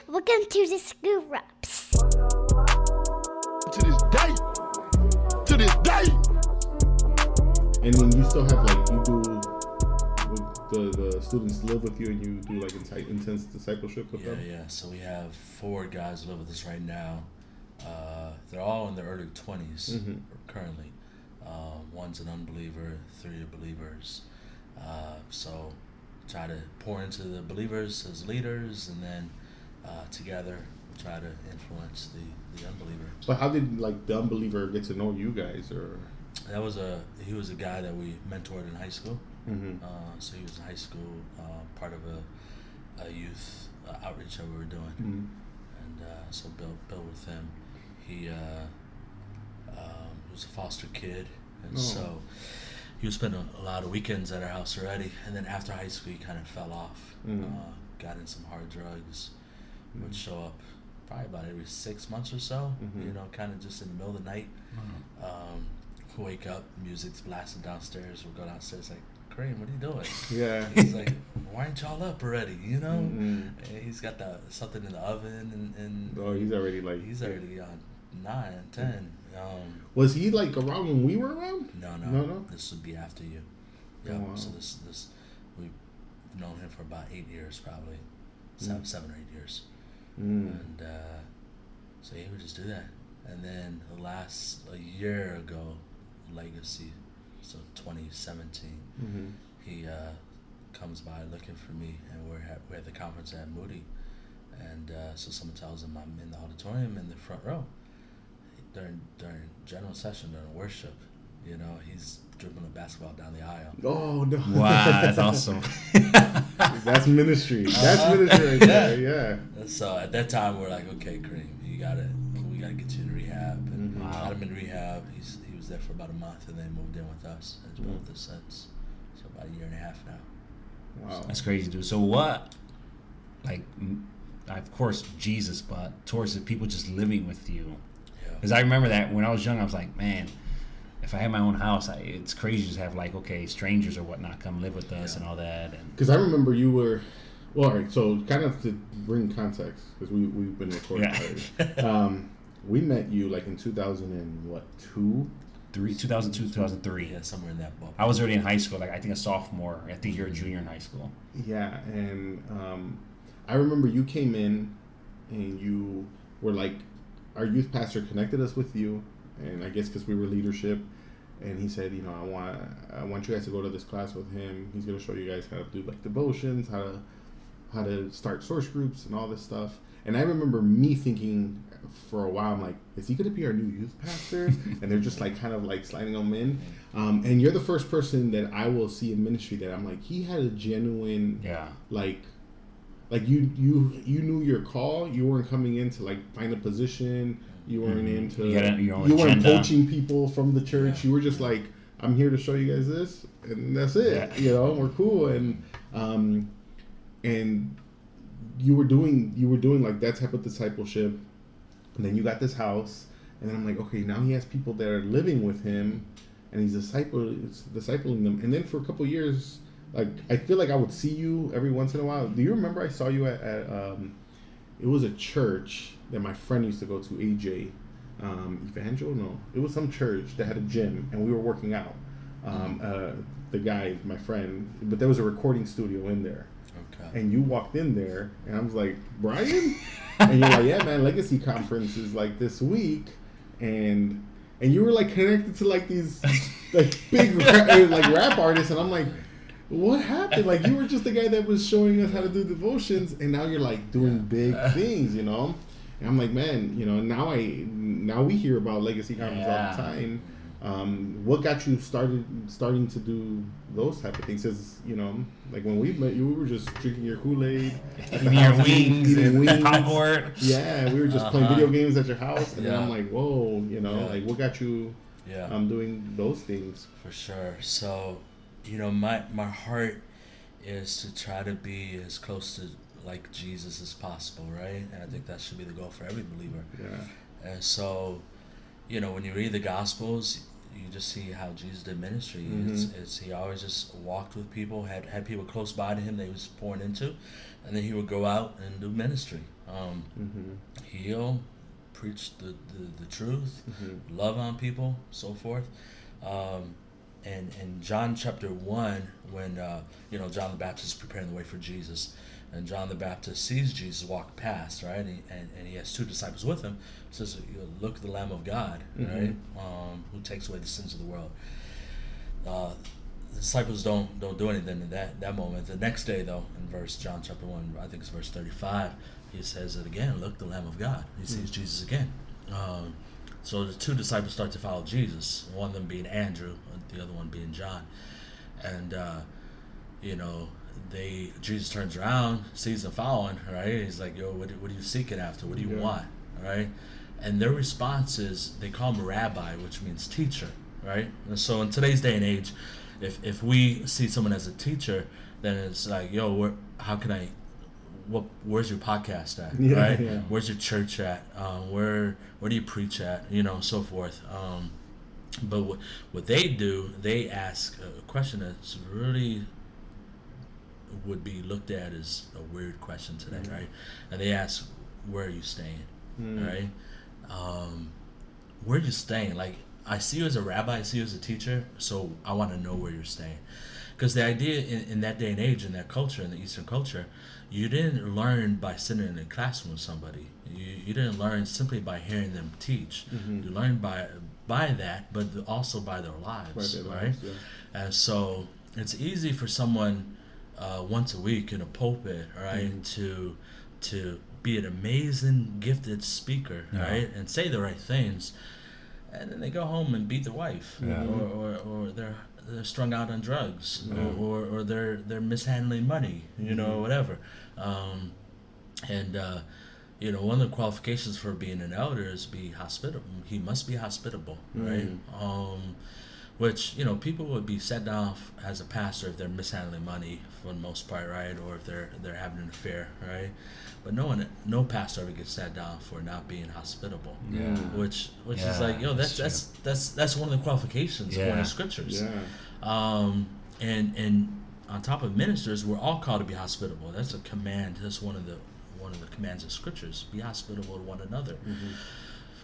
Welcome to the Screw Ups. To this day. To this day. And then you still have like you do the students live with you and you do like intense discipleship with them? Yeah. So we have 4 guys who live with us right now. They're all in their early 20s currently. One's an unbeliever, 3 are believers. So try to pour into the believers as leaders, and then together try to influence the unbeliever. But how did like the unbeliever get to know you guys? Or He was a guy that we mentored in high school. So he was in high school, part of a youth outreach that we were doing, and so built with him. He was a foster kid, and so he was spending a lot of weekends at our house already. And then after high school, he kind of fell off, got in some hard drugs, would show up probably about every 6 months or so, kind of just in the middle of the night. Wake up, music's blasting downstairs. We'll go downstairs like, Kareem, what are you doing? Yeah. He's like, why aren't y'all up already? And he's got something in the oven, and he's already like he's already on 9, 10. Was he like around when we were around? No. This would be after you. Yeah. Oh, wow. So this we've known him for about 8 years, probably 7 or 8 years, and so he would just do that. And then a year ago, Legacy, so 2017, he comes by looking for me, and we're at the conference at Moody, and so someone tells him I'm in the auditorium in the front row during general session, during worship. He's dribbling a basketball down the aisle. Oh no! Wow, that's awesome. That's ministry. That's ministry right there. Yeah. And so at that time, we're like, okay, Kareem, we gotta get you in rehab. And got him in rehab. He was there for about a month, and then moved in with us, and has been with us since. So about 1.5 years now. Wow. That's crazy, dude. So what, like, of course, Jesus, but towards the people just living with you. Because I remember that when I was young, I was like, man, if I had my own house, it's crazy to have like, okay, strangers or whatnot come live with us and all that. Because I remember you were, well, all right, so kind of to bring context, because we've been recording already. We met you like in 2002? 2002, 2003. Yeah, somewhere in that book. I was already in high school, like I think a sophomore. I think you're a junior in high school. Yeah, and I remember you came in and you were like, our youth pastor connected us with you, and I guess because we were leadership, and he said, I want you guys to go to this class with him. He's going to show you guys how to do like devotions, how to start source groups and all this stuff. And I remember me thinking for a while, I'm like, is he going to be our new youth pastor? And they're just like kind of like sliding him in. And you're the first person that I will see in ministry that I'm like, he had a genuine, like you knew your call. You weren't coming in to like find a position. You weren't into, you weren't poaching people from the church. You were just like, I'm here to show you guys this, and that's it. We're cool. And you were doing like that type of discipleship, and then you got this house, and then I'm like, okay, now he has people that are living with him, and he's discipling them. And then for a couple of years, like I feel like I would see you every once in a while. Do you remember I saw you at it was a church that my friend used to go to, AJ Evangel? No, it was some church that had a gym, and we were working out. The guy, my friend, but there was a recording studio in there. Okay. And you walked in there, and I was like, Brian? And you're like, yeah, man, Legacy Conference is like this week, and you were like connected to like these like big rap artists, and I'm like, what happened? Like, you were just the guy that was showing us how to do devotions, and now you're like doing big things, And I'm like, man, now we hear about Legacy Conference all the time. What got you starting to do those type of things? Because like when we met you, we were just drinking your Kool-Aid, eating wings, popcorn. Yeah, we were just playing video games at your house, and then I'm like, whoa, like what got you doing those things? For sure. So, my heart is to try to be as close to like Jesus as possible, right? And I think that should be the goal for every believer. Yeah. And so, when you read the Gospels, you just see how Jesus did ministry. Mm-hmm. It's he always just walked with people, had people close by to him that he was pouring into, and then he would go out and do ministry, heal, preach the truth, love on people, so forth. And in John chapter 1, when John the Baptist is preparing the way for Jesus, and John the Baptist sees Jesus walk past, right, and he has two disciples with him. He says, "Look at the Lamb of God, right, who takes away the sins of the world." The disciples don't do anything in that moment. The next day, though, in John chapter 1, I think it's verse 35, he says it again. Look, the Lamb of God. He sees Jesus again. So the two disciples start to follow Jesus. One of them being Andrew, the other one being John, and Jesus turns around, sees them following, right? He's like, "Yo, what are you seeking after? What do you want?" Right? And their response is they call him rabbi, which means teacher, right? And so in today's day and age, if we see someone as a teacher, then it's like, "Yo, where's your podcast at? Right? Yeah. Where's your church at? Where do you preach at? So forth." But what they do, they ask a question that's really would be looked at as a weird question today, right? And they ask, "Where are you staying?" Right? Where are you staying? Like, I see you as a rabbi, I see you as a teacher, so I want to know where you're staying. Because the idea in that day and age, in that culture, in the Eastern culture, you didn't learn by sitting in a classroom with somebody. You didn't learn simply by hearing them teach. You learned by that, but also by their lives, right? Yeah. And so it's easy for someone once a week in a pulpit, right, to be an amazing, gifted speaker, right, and say the right things, and then they go home and beat their wife, or they're strung out on drugs, or they're mishandling money, whatever. One of the qualifications for being an elder is be hospitable. He must be hospitable, right? Which people would be set down as a pastor if they're mishandling money for the most part, right? Or if they're having an affair, right? But no pastor ever gets sat down for not being hospitable. Yeah. Which is like, that's one of the qualifications according to scriptures. Yeah. And on top of ministers, we're all called to be hospitable. That's a command. That's one of the commands of scriptures. Be hospitable to one another.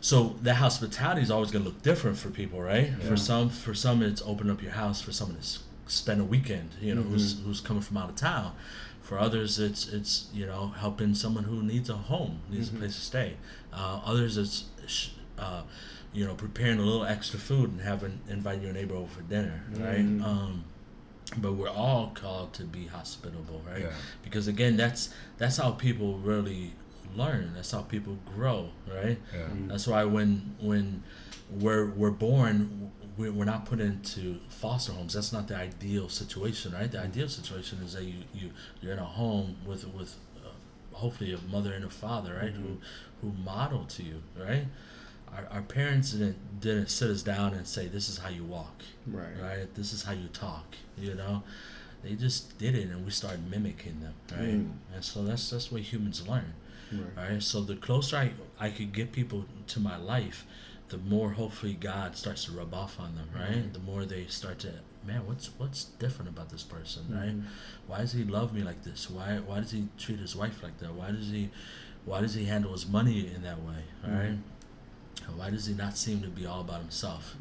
So that hospitality is always going to look different for people, right? Yeah. For some, it's open up your house. For someone, it's spend a weekend. Who's coming from out of town. For others, it's helping someone who needs a home, needs a place to stay. Others, it's preparing a little extra food and invite your neighbor over for dinner, right? But we're all called to be hospitable, right? Yeah. Because again, that's how people really learn. That's how people grow, right? Yeah. That's why when we're born, we're not put into foster homes. That's not the ideal situation, right? The ideal situation is that you're in a home with hopefully a mother and a father, right? Who model to you, right? Our parents didn't sit us down and say, "This is how you walk," right? "This is how you talk," They just did it, and we started mimicking them, right? And so that's the way humans learn, right? So the closer I could get people to my life, the more hopefully God starts to rub off on them, right? The more they start to, man, what's different about this person, right? Why does he love me like this? Why does he treat his wife like that? Why does he handle his money in that way, right? Why does he not seem to be all about himself?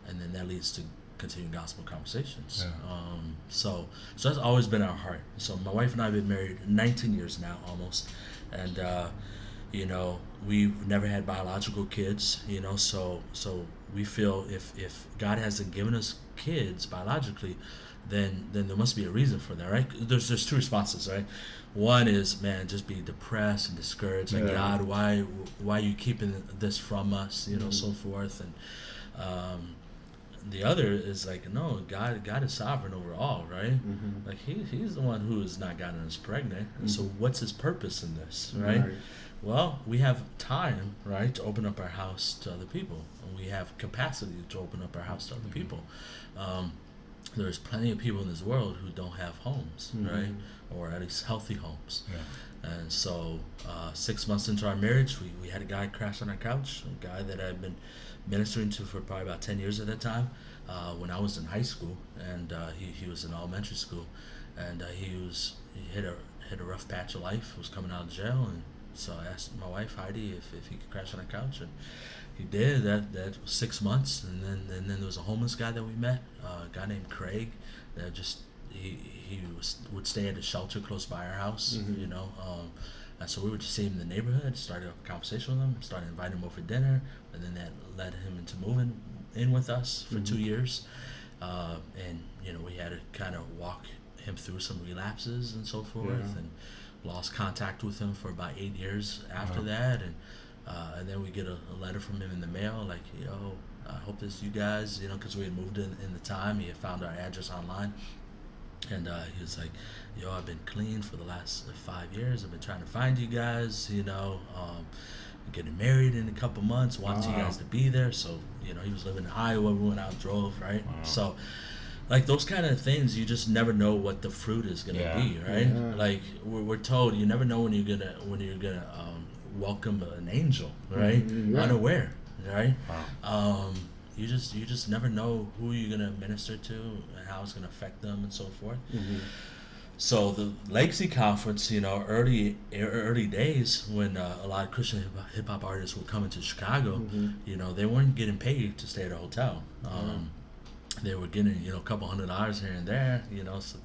And then that leads to continuing gospel conversations. So that's always been our heart. So my wife and I have been married 19 years now, almost, and we've never had biological kids. So we feel if God hasn't given us kids biologically, then there must be a reason for that, right? There's two responses, right? One is, man, just be depressed and discouraged, like, God, why are you keeping this from us, so forth, and the other is like, no, God is sovereign over all, right? Like he's the one who has not gotten us pregnant, and so what's his purpose in this, right? Well, we have time, right, to open up our house to other people, and we have capacity to open up our house to other people. There's plenty of people in this world who don't have homes, right? Or at least healthy homes. And so 6 months into our marriage, we had a guy crash on our couch, a guy that I'd been ministering to for probably about 10 years at that time, when I was in high school, and he was in elementary school, and he hit a rough patch of life, was coming out of jail, and so I asked my wife Heidi if he could crash on our couch, and he did. That was 6 months, and then there was a homeless guy that we met, a guy named Craig, that just would stay at a shelter close by our house, you know. And so we would just see him in the neighborhood, started a conversation with him, started inviting him over for dinner, and then that led him into moving in with us for 2 years. And, you know, we had to kind of walk him through some relapses and so forth, and lost contact with him for about 8 years after that. And then we get a letter from him in the mail, like, yo, I hope this is you guys, you know, because we had moved in the time. He had found our address online. And he was like, yo, I've been clean for the last 5 years. I've been trying to find you guys, you know. I'm getting married in a couple months. Want you guys to be there. So, you know, he was living in Iowa. We went out and drove, right? So, like, those kind of things, you just never know what the fruit is going to be, right? Yeah. Like, we're told you never know when you're gonna welcome an angel, right? Unaware, right? You just never know who you're gonna minister to and how it's gonna affect them and so forth. So the Legacy Conference, you know, early days when a lot of Christian hip hop artists would come into Chicago, you know, they weren't getting paid to stay at a hotel. They were getting, you know, a couple $100 here and there, you know, so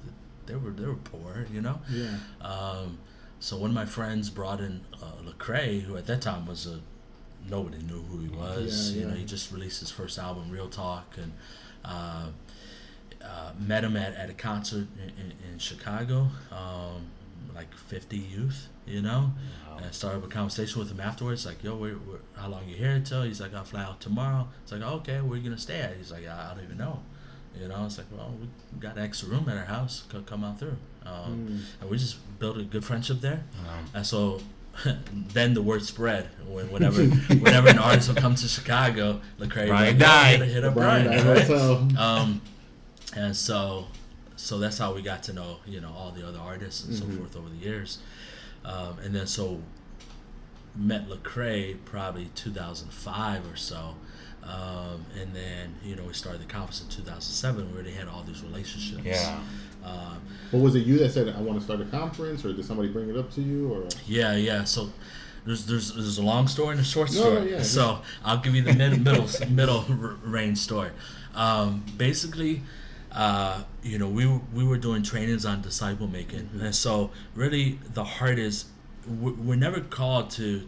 they were poor, you know. So one of my friends brought in Lecrae, who at that time was nobody knew who he was. You know, he just released his first album, Real Talk, and met him at a concert in Chicago, like 50 youth, you know. And I started a conversation with him afterwards, like, yo, we're how long you here till? He's like, I'll fly out tomorrow. It's like, okay, where are you gonna stay at? He's like, I don't even know. You know, it's like, well, we got an extra room at our house. Come out through. And we just built a good friendship there. And so then the word spread. Whenever an artist would come to Chicago, Lecrae hit up Brian. Right? And so that's how we got to know, you know, all the other artists and so forth over the years. And then so met Lecrae probably 2005 or so. And then, you know, we started the conference in 2007. We already had all these relationships. But was it you that said, I want to start a conference, or did somebody bring it up to you? Or so there's a long story and a short story. So I'll give you the middle range story. Basically, you know, we were doing trainings on disciple making, and so really the heart is we're never called to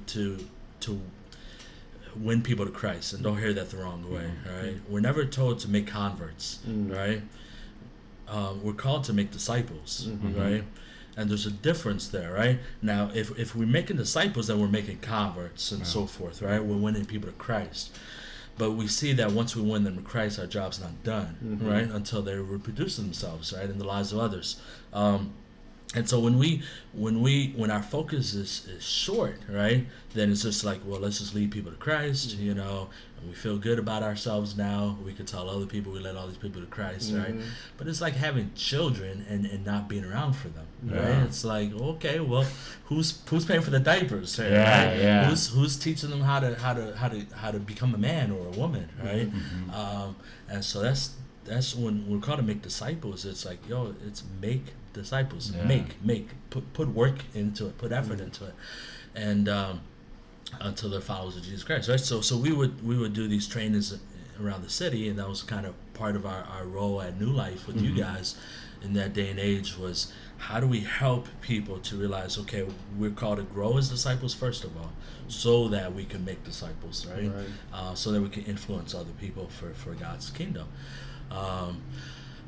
win people to Christ, and don't hear that the wrong way, right? We're never told to make converts, right? We're called to make disciples, right? And there's a difference there, right? Now, if we're making disciples, then we're making converts and so forth, right? We're winning people to Christ. But we see that once we win them to Christ, our job's not done, right? Until they're reproducing themselves, right, in the lives of others. And so when our focus is short, right, then it's just like, well, let's just lead people to Christ, you know, and we feel good about ourselves now. We can tell other people we led all these people to Christ, right? But it's like having children and not being around for them, right? It's like, okay, well, who's paying for the diapers, right? Who's teaching them how to become a man or a woman, right? And so that's when we're called to make disciples. It's like, yo, it's make disciples. Put work into it, put effort into it, and until they're followers of Jesus Christ, right? So we would do these trainings around the city, and that was kind of part of our role at New Life with you guys in that day and age, was how do we help people to realize, okay, we're called to grow as disciples first of all, so that we can make disciples, right? So that we can influence other people for God's kingdom.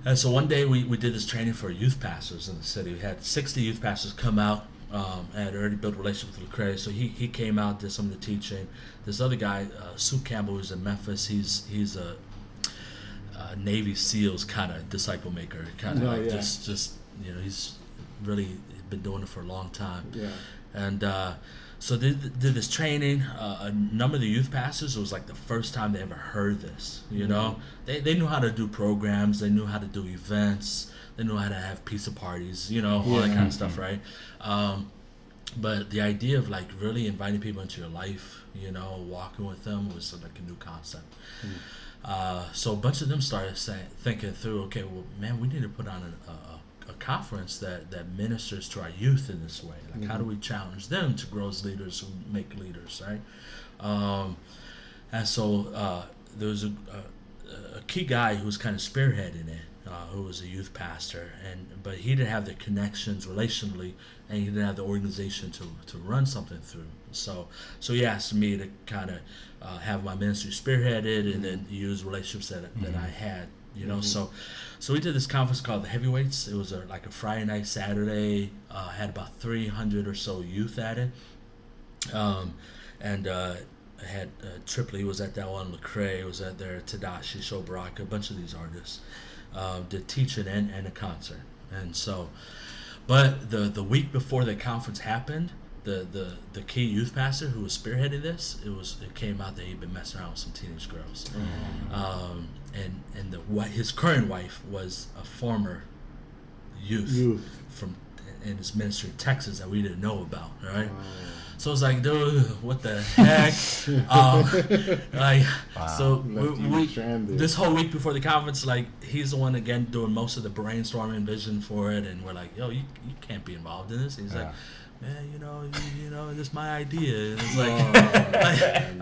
And so one day we did this training for youth pastors in the city. We had 60 youth pastors come out. I had already built a relationship with Lecrae, so he came out, did some of the teaching. This other guy, Sue Campbell, who's in Memphis, he's a Navy SEALs kind of disciple maker, kind of just you know, he's really been doing it for a long time. And so did this training. A number of the youth pastors, it was like the first time they ever heard this, you know. They knew how to do programs, they knew how to do events, they knew how to have pizza parties, you know, all that kind of stuff, right? but the idea of like really inviting people into your life, walking with them was like a new concept. So a bunch of them started thinking through, okay, well, man, we need to put on a conference that ministers to our youth in this way. Like, how do we challenge them to grow as leaders who make leaders, right? And so there was a key guy who was kind of spearheading it, who was a youth pastor, but he didn't have the connections relationally, and he didn't have the organization to run something through. So he asked me to kind of have my ministry spearheaded, and then use relationships that I had, So we did this conference called the Heavyweights. It was like a Friday night, Saturday. Had about 300 or so youth at it, and I had Tripoli was at that one, Lecrae was at there, Tadashi, Shobaraka, a bunch of these artists did teaching and a concert. And so, but the week before the conference happened, the key youth pastor who was spearheading this, it came out that he'd been messing around with some teenage girls, and his current wife was a former youth from in his ministry in Texas that we didn't know about, right? So I was like, dude, what the heck? So we this whole week before the conference, like, he's the one again doing most of the brainstorming vision for it, and we're like, yo, you can't be involved in this. He's like, man, this is my idea. And it's like,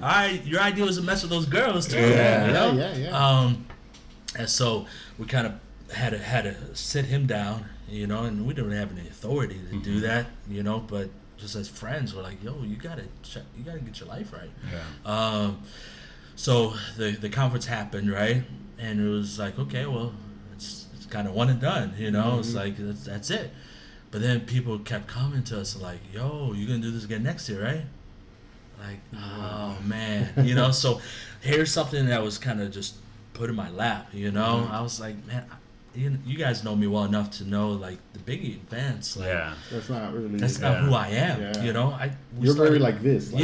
all right, your idea was to mess with those girls too. Yeah. And so we kind of had to sit him down, and we didn't have any authority to do that, but just as friends, we're like, yo, you gotta get your life right. Yeah. So the conference happened, right? And it was like, okay, well, it's kind of one and done, It's like that's it. But then people kept coming to us like, yo, you gonna do this again next year, right? Like, oh man, So here's something that was kind of just put in my lap, I was like, man, you guys know me well enough to know, like, the big events, like, that's not who I am. You're very like this. Like,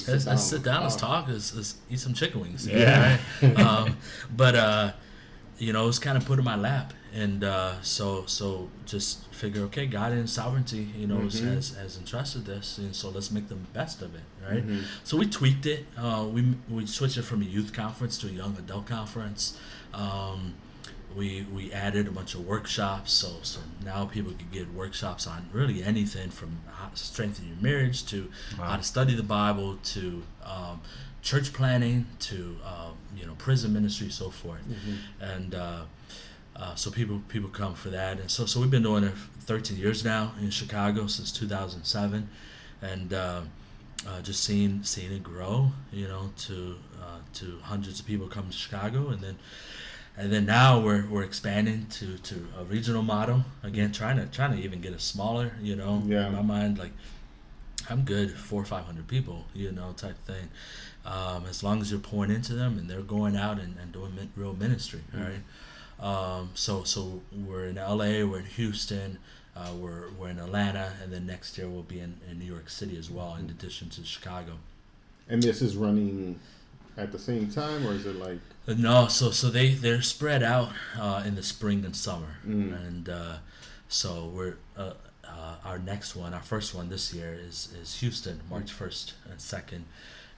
Let's sit down. Let's talk. Let's eat some chicken wings. Yeah. Right? But it was kind of put in my lap, and so just figure, okay, God in sovereignty, has entrusted this, and so let's make the best of it, right? So we tweaked it. We switched it from a youth conference to a young adult conference. We added a bunch of workshops, so now people can get workshops on really anything from how to strengthen your marriage to how to study the Bible to church planning to prison ministry, so forth. And so people come for that, and so we've been doing it for 13 years now in Chicago since 2007, and just seeing it grow, to hundreds of people coming to Chicago, and then now we're expanding to a regional model again, trying to even get it smaller. In my mind, like, I'm good 400 or 500 people, type thing. As long as you're pouring into them and they're going out and doing real ministry, right? So we're in LA, we're in Houston, we're in Atlanta, and then next year we'll be in New York City as well, in addition to Chicago. And this is running at the same time, or is it like? No, so they're spread out in the spring and summer, and so we're our first one this year is Houston, March 1st and 2nd,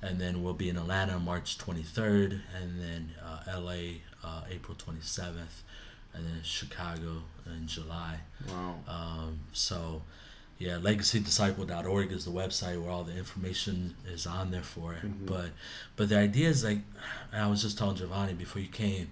and then we'll be in Atlanta March 23rd, and then LA April 27th, and then Chicago in July. Wow. So. Yeah, LegacyDisciple.org is the website where all the information is on there for it. But the idea is, like, I was just telling Giovanni before you came,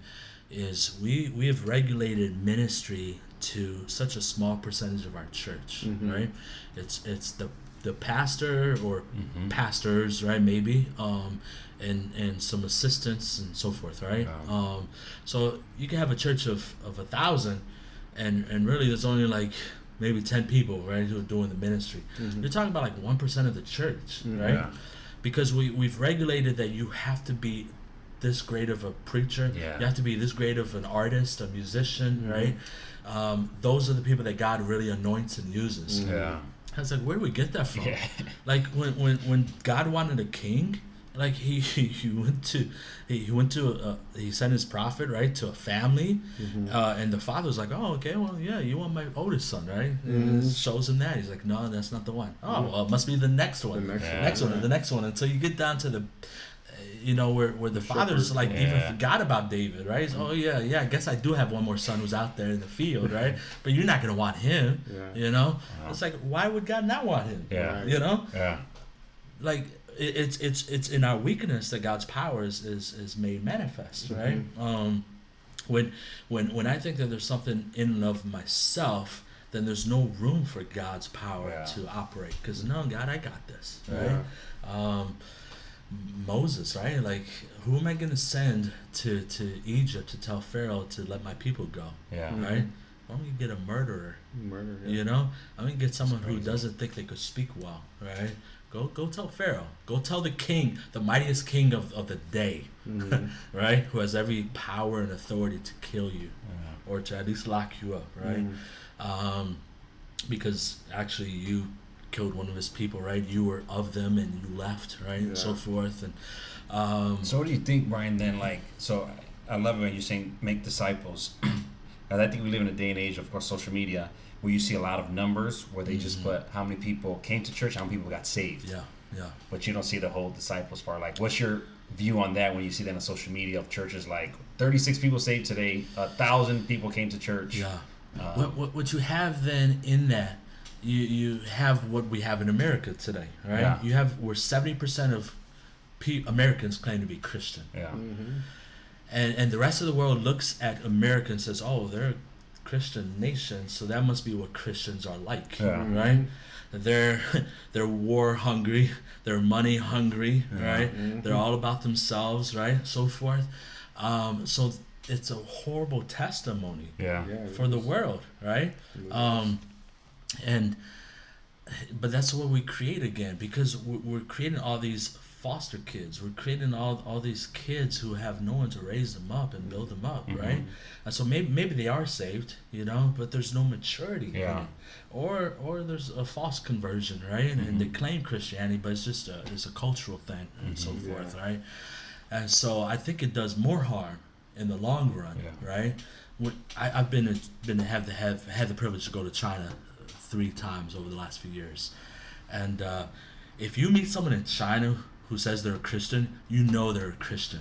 is we have regulated ministry to such a small percentage of our church, right? It's the pastor or pastors, right? Maybe, and some assistants and so forth, right? Yeah. So you can have a church of 1,000, and really there's only like maybe 10 people, right, who are doing the ministry. You're talking about like 1% of the church, right? Yeah. Because we've regulated that you have to be this great of a preacher. Yeah. You have to be this great of an artist, a musician, right? Those are the people that God really anoints and uses. Yeah. I was like, where do we get that from? Yeah. Like when God wanted a king, Like he he sent his prophet, right, to a family, and the father was like, oh, okay, well, yeah, you want my oldest son, right? And it shows him that. He's like, no, that's not the one. Oh, well, it must be the next one, The next Yeah. one. next one, and the next one, until you get down to the, where the father's like even Yeah. forgot about David, right? He's, oh yeah, I guess I do have one more son who's out there in the field, right? But you're not gonna want him, Yeah. It's like, why would God not want him? Yeah. Right. Like it's in our weakness that God's power is made manifest, right? When I think that there's something in and of myself, then there's no room for God's power Yeah. to operate, because no, God, I got this, Yeah. right? Moses, right? Like, who am I going to send to Egypt to tell Pharaoh to let my people go? Yeah. Right? I'm going to get a murderer. Murder. Yeah. I'm going to get someone who crazy. doesn't think they could speak well, right? Go tell Pharaoh. Go tell the king, the mightiest king of the day, right? Who has every power and authority to kill you, or to at least lock you up, right? Because actually you killed one of his people, right? You were of them and you left, right? And so Yeah. forth. And So what do you think, Brian, then, like, so I love it when you're saying make disciples. And I think we live in a day and age, of course, social media, where you see a lot of numbers where they just put how many people came to church, how many people got saved. yeah. But you don't see the whole disciples part. Like, what's your view on that when you see that on social media of churches like 36 people saved today, 1,000 people came to church? Yeah. What you have then in that, you have what we have in America today, right? Yeah. Where 70% of Americans claim to be Christian. Yeah. And the rest of the world looks at America and says, oh, they're a Christian nation, so that must be what Christians are like, Yeah. right? They're war hungry, they're money hungry, right? They're all about themselves, right? So forth. So it's a horrible testimony Yeah. Yeah. for the world, right? But that's what we create again, because we're creating all these foster kids. We're creating all these kids who have no one to raise them up and build them up, right? And so maybe they are saved, but there's no maturity in Yeah. it. Or there's a false conversion, right? And they claim Christianity, but it's just it's a cultural thing and so forth, right? And so I think it does more harm in the long run, Yeah. right? I've had the privilege to go to China 3 times over the last few years, and if you meet someone in China who says they're a Christian, they're a Christian,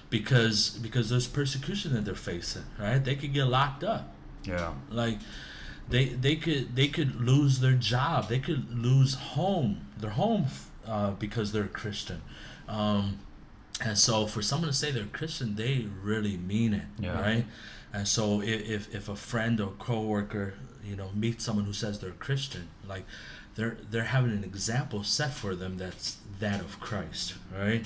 because there's persecution that they're facing, right? They could get locked up, Yeah. like they could lose their job, they could lose their home because they're a Christian. And so for someone to say they're Christian, they really mean it, Yeah. right? And so if a friend or coworker, meets someone who says they're Christian, like they're having an example set for them that's that of Christ, right?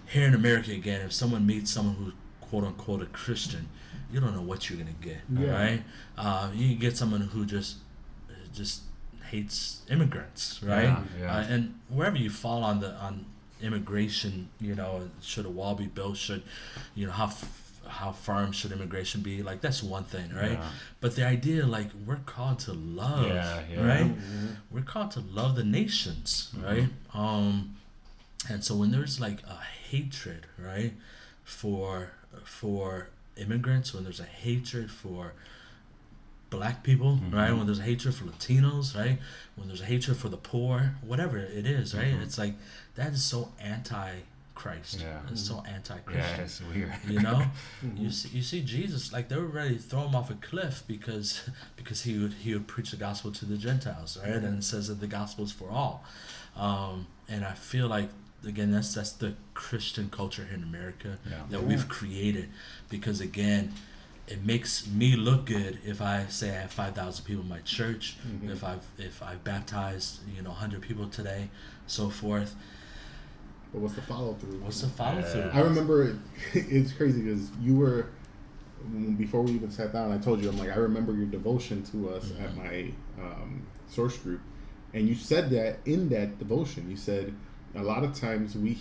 Here in America, again, if someone meets someone who's quote unquote a Christian, you don't know what you're gonna get, right? You can get someone who just hates immigrants, right? Yeah. And wherever you fall on immigration, should a wall be built? Should how firm should immigration be? Like, that's one thing, right? Yeah. But the idea, like, we're called to love, right? We're called to love the nations, right? And so when there's like a hatred, right, for immigrants, when there's a hatred for Black people, right, when there's a hatred for Latinos, right, when there's a hatred for the poor, whatever it is, right, it's like that is so anti-Christ. Yeah. It's so anti-Christian. Yeah, it's weird. You see Jesus, like, they were ready to throw him off a cliff because he would preach the gospel to the Gentiles, right? And it says that the gospel is for all. And I feel like, again, that's the Christian culture here in America that we've created, because again, it makes me look good if I say I have 5,000 people in my church, if I've baptized 100 people today, so forth. But what's the follow through? What's the follow through? I remember it's crazy because you were, before we even sat down, I told you, I'm like, I remember your devotion to us at my source group, and you said that in that devotion, you said a lot of times we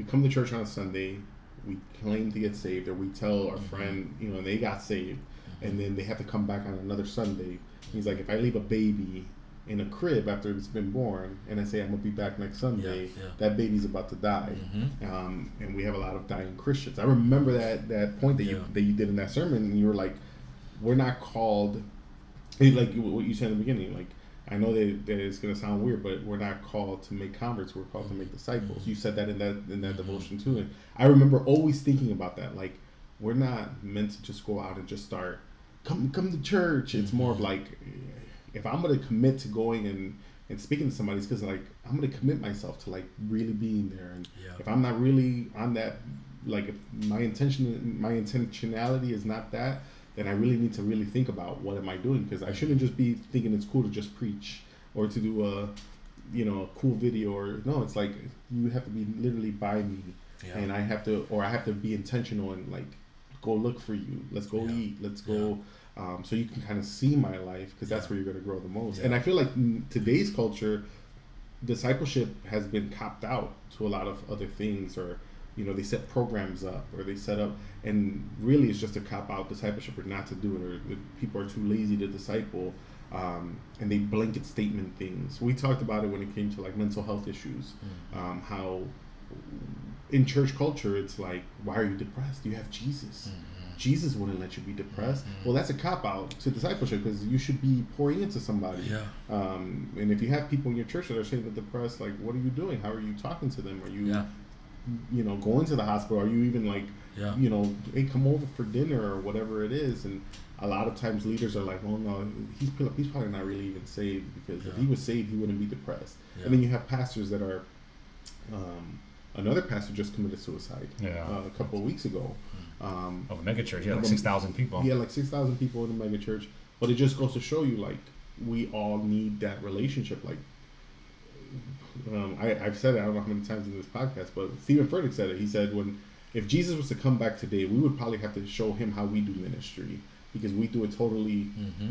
come to church on a Sunday, we claim to get saved, or we tell our friend, they got saved, and then they have to come back on another Sunday. He's like, if I leave a baby in a crib after it's been born, and I say I'm gonna be back next Sunday, Yeah, yeah. that baby's about to die. And we have a lot of dying Christians. I remember that point that you did in that sermon, and you were like, we're not called, like what you said in the beginning, like, I know that it's gonna sound weird, but we're not called to make converts, we're called to make disciples. You said that in that devotion too, and I remember always thinking about that, like, we're not meant to just go out and just start come to church. It's more of like, if I'm going to commit to going and speaking to somebody, it's because, like, I'm going to commit myself to, like, really being there. And if I'm not really on that, like, if my intentionality is not that, then I really need to really think about what am I doing, because I shouldn't just be thinking it's cool to just preach or to do a cool video, or no, it's like you have to be literally by me, and I have to be intentional and, like, go look for you. Let's go eat. Let's go. So you can kind of see my life, because that's where you're going to grow the most. And I feel like in today's culture, discipleship has been copped out to a lot of other things, or they set programs up, or they set up, and really it's just a cop out discipleship, or not to do it, or people are too lazy to disciple, and they blanket statement things. We talked about it when it came to, like, mental health issues, how in church culture it's like, why are you depressed? You have Jesus. Jesus wouldn't let you be depressed. Well, that's a cop-out to discipleship, because you should be pouring into somebody. And if you have people in your church that are saying they're depressed, like, what are you doing? How are you talking to them? Are you, going to the hospital? Are you even, like, hey, come over for dinner or whatever it is? And a lot of times leaders are like, well, no, he's probably not really even saved, because if he was saved, he wouldn't be depressed. And then you have pastors that are, another pastor just committed suicide a couple of weeks ago. Of a mega church, like 6,000 people. Yeah, like 6,000 people in a mega church. But it just goes to show you, like, we all need that relationship. Like, I've said it, I don't know how many times in this podcast, but Stephen Furtick said it. He said, if Jesus was to come back today, we would probably have to show him how we do ministry, because we do it totally.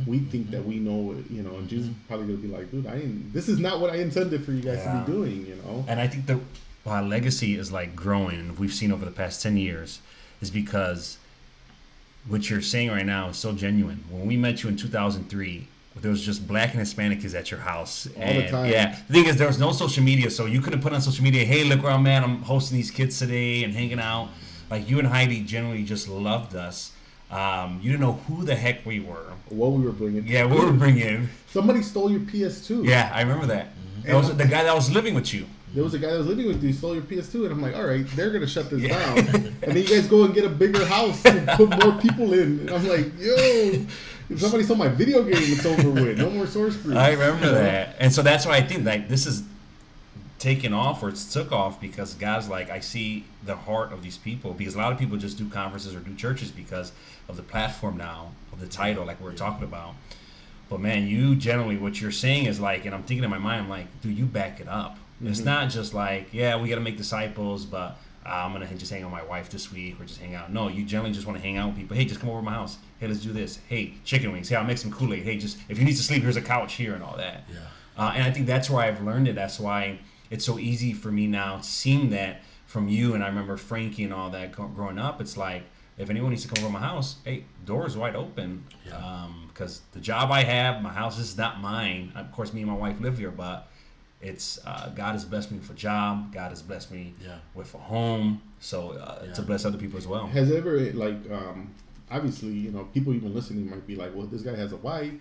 We think that we know it, and Jesus is probably gonna be like, dude, this is not what I intended for you guys to be doing, And I think that while legacy is, like, growing, and we've seen over the past 10 years, is because what you're saying right now is so genuine. When we met you in 2003, there was just Black and Hispanic kids at your house. All the time. Yeah. The thing is, there was no social media, so you couldn't put on social media, hey, look where I'm at, I'm hosting these kids today and hanging out. Like, you and Heidi generally just loved us. You didn't know who the heck we were. What we were bringing. Yeah, what we were bringing. Somebody stole your PS2. Yeah, I remember that. That was the guy that was living with you. There was a guy that was living with you, stole your PS2, and I'm like, all right, they're going to shut this down. And then you guys go and get a bigger house and put more people in. And I'm like, yo, if somebody stole my video game, it's over with. No more source groups. I remember that. And so that's why I think, like, this is taken off, or it's took off, because God's like, I see the heart of these people. Because a lot of people just do conferences or do churches because of the platform now, of the title, like we're talking about. But, man, you generally, what you're saying is, like, and I'm thinking in my mind, I'm like, dude, you back it up. It's not just like, yeah, we got to make disciples, but I'm going to just hang out with my wife this week, or just hang out. No, you generally just want to hang out with people. Hey, just come over to my house. Hey, let's do this. Hey, chicken wings. Hey, I'll make some Kool-Aid. Hey, just, if you need to sleep, here's a couch here and all that. And I think that's where I've learned it. That's why it's so easy for me now, seeing that from you. And I remember Frankie and all that growing up. It's like, if anyone needs to come over to my house, hey, door's wide open. Because the job I have, my house is not mine. Of course, me and my wife live here, but it's God has blessed me with a job. God has blessed me with a home. So to bless other people as well. Has it ever, like, obviously, people even listening might be like, well, this guy has a wife.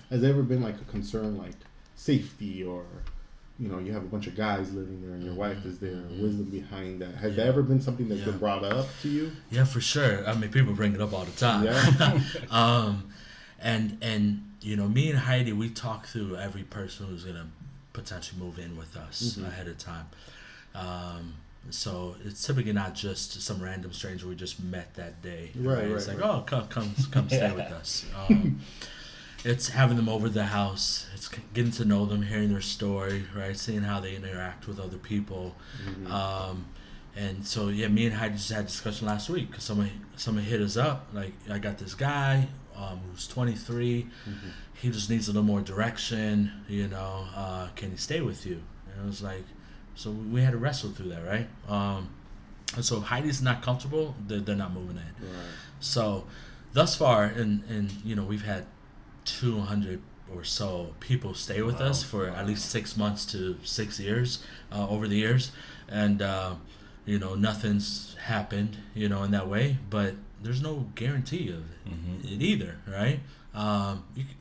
Has there ever been, like, a concern, like safety, or, you have a bunch of guys living there and your wife is there, wisdom behind that? Has that ever been something that's been brought up to you? Yeah, for sure. I mean, people bring it up all the time. Yeah. And me and Heidi, we talk through every person who's going to potentially move in with us ahead of time. So it's typically not just some random stranger we just met that day. Right. It's like, oh, come stay with us. It's having them over the house. It's getting to know them, hearing their story, right? Seeing how they interact with other people. And so, me and Heidi just had a discussion last week, because someone hit us up. Like, I got this guy who's 23. He just needs a little more direction, can he stay with you? And it was like, so we had to wrestle through that, right? And so Heidi's not comfortable, they're not moving in. Right. So thus far, and we've had 200 or so people stay with us for at least 6 months to 6 years over the years, and you know, nothing's happened, you know, in that way, but there's no guarantee of it either, right?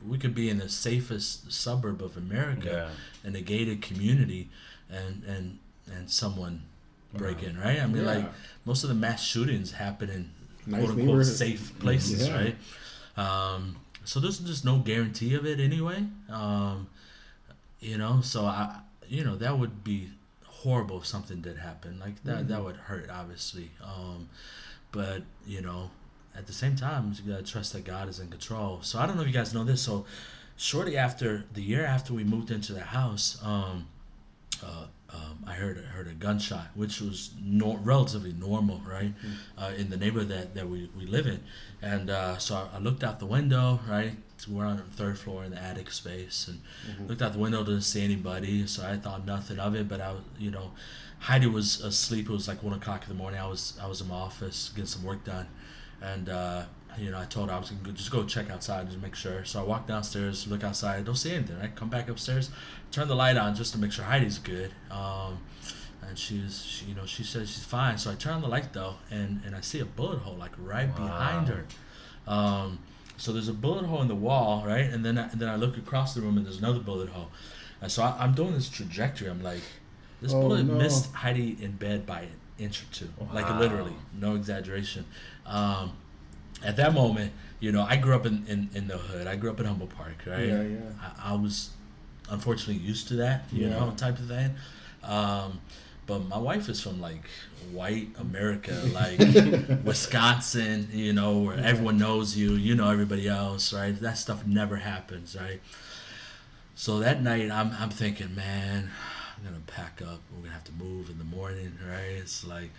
We could be in the safest suburb of America in a gated community and someone break in, right? I mean, like, most of the mass shootings happen in quote unquote safe places, right? So there's just no guarantee of it anyway. You know, so that would be horrible if something did happen. Like that would hurt, obviously. But you know, at the same time, you gotta trust that God is in control. So I don't know if you guys know this. So shortly after the year after we moved into the house, I heard a gunshot, which was relatively normal, right, in the neighborhood that we live in. And so I looked out the window, right? We're on the third floor in the attic space, and looked out the window, didn't see anybody, so I thought nothing of it. But I was, you know, Heidi was asleep. It was like 1 o'clock in the morning. I was in my office getting some work done, and you know, I told her I was gonna just go check outside just to make sure. So I walked downstairs, look outside, don't see anything. I come back upstairs, turn the light on just to make sure Heidi's good. And she said she's fine. So I turn on the light though, and I see a bullet hole like right behind her. So there's a bullet hole in the wall, right? And then I look across the room and there's another bullet hole. And so I'm doing this trajectory. I'm like, this bullet missed Heidi in bed by an inch or two, like literally, no exaggeration. At that moment, you know, I grew up in the hood. I grew up in Humboldt Park, right? Yeah, yeah. I was unfortunately used to that, you know, type of thing. But my wife is from like white America, like Wisconsin, you know, where everyone knows you, you know everybody else, right? That stuff never happens, right? So that night, I'm thinking, man, I'm gonna pack up. We're gonna have to move in the morning, right? It's like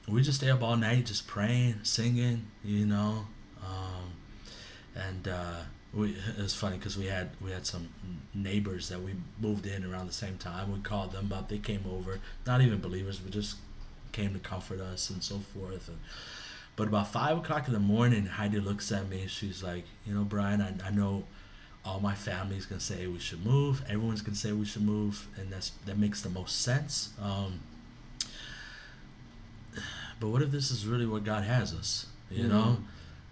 we just stay up all night, just praying, singing, you know, and it's funny because we had some neighbors that we moved in around the same time. We called them up. They came over, not even believers, but just came to comfort us and so forth. But about 5 o'clock in the morning, Heidi looks at me. She's like, you know, Brian, I know all my family's gonna say we should move. Everyone's gonna say we should move, and that makes the most sense. But what if this is really what God has us? You know?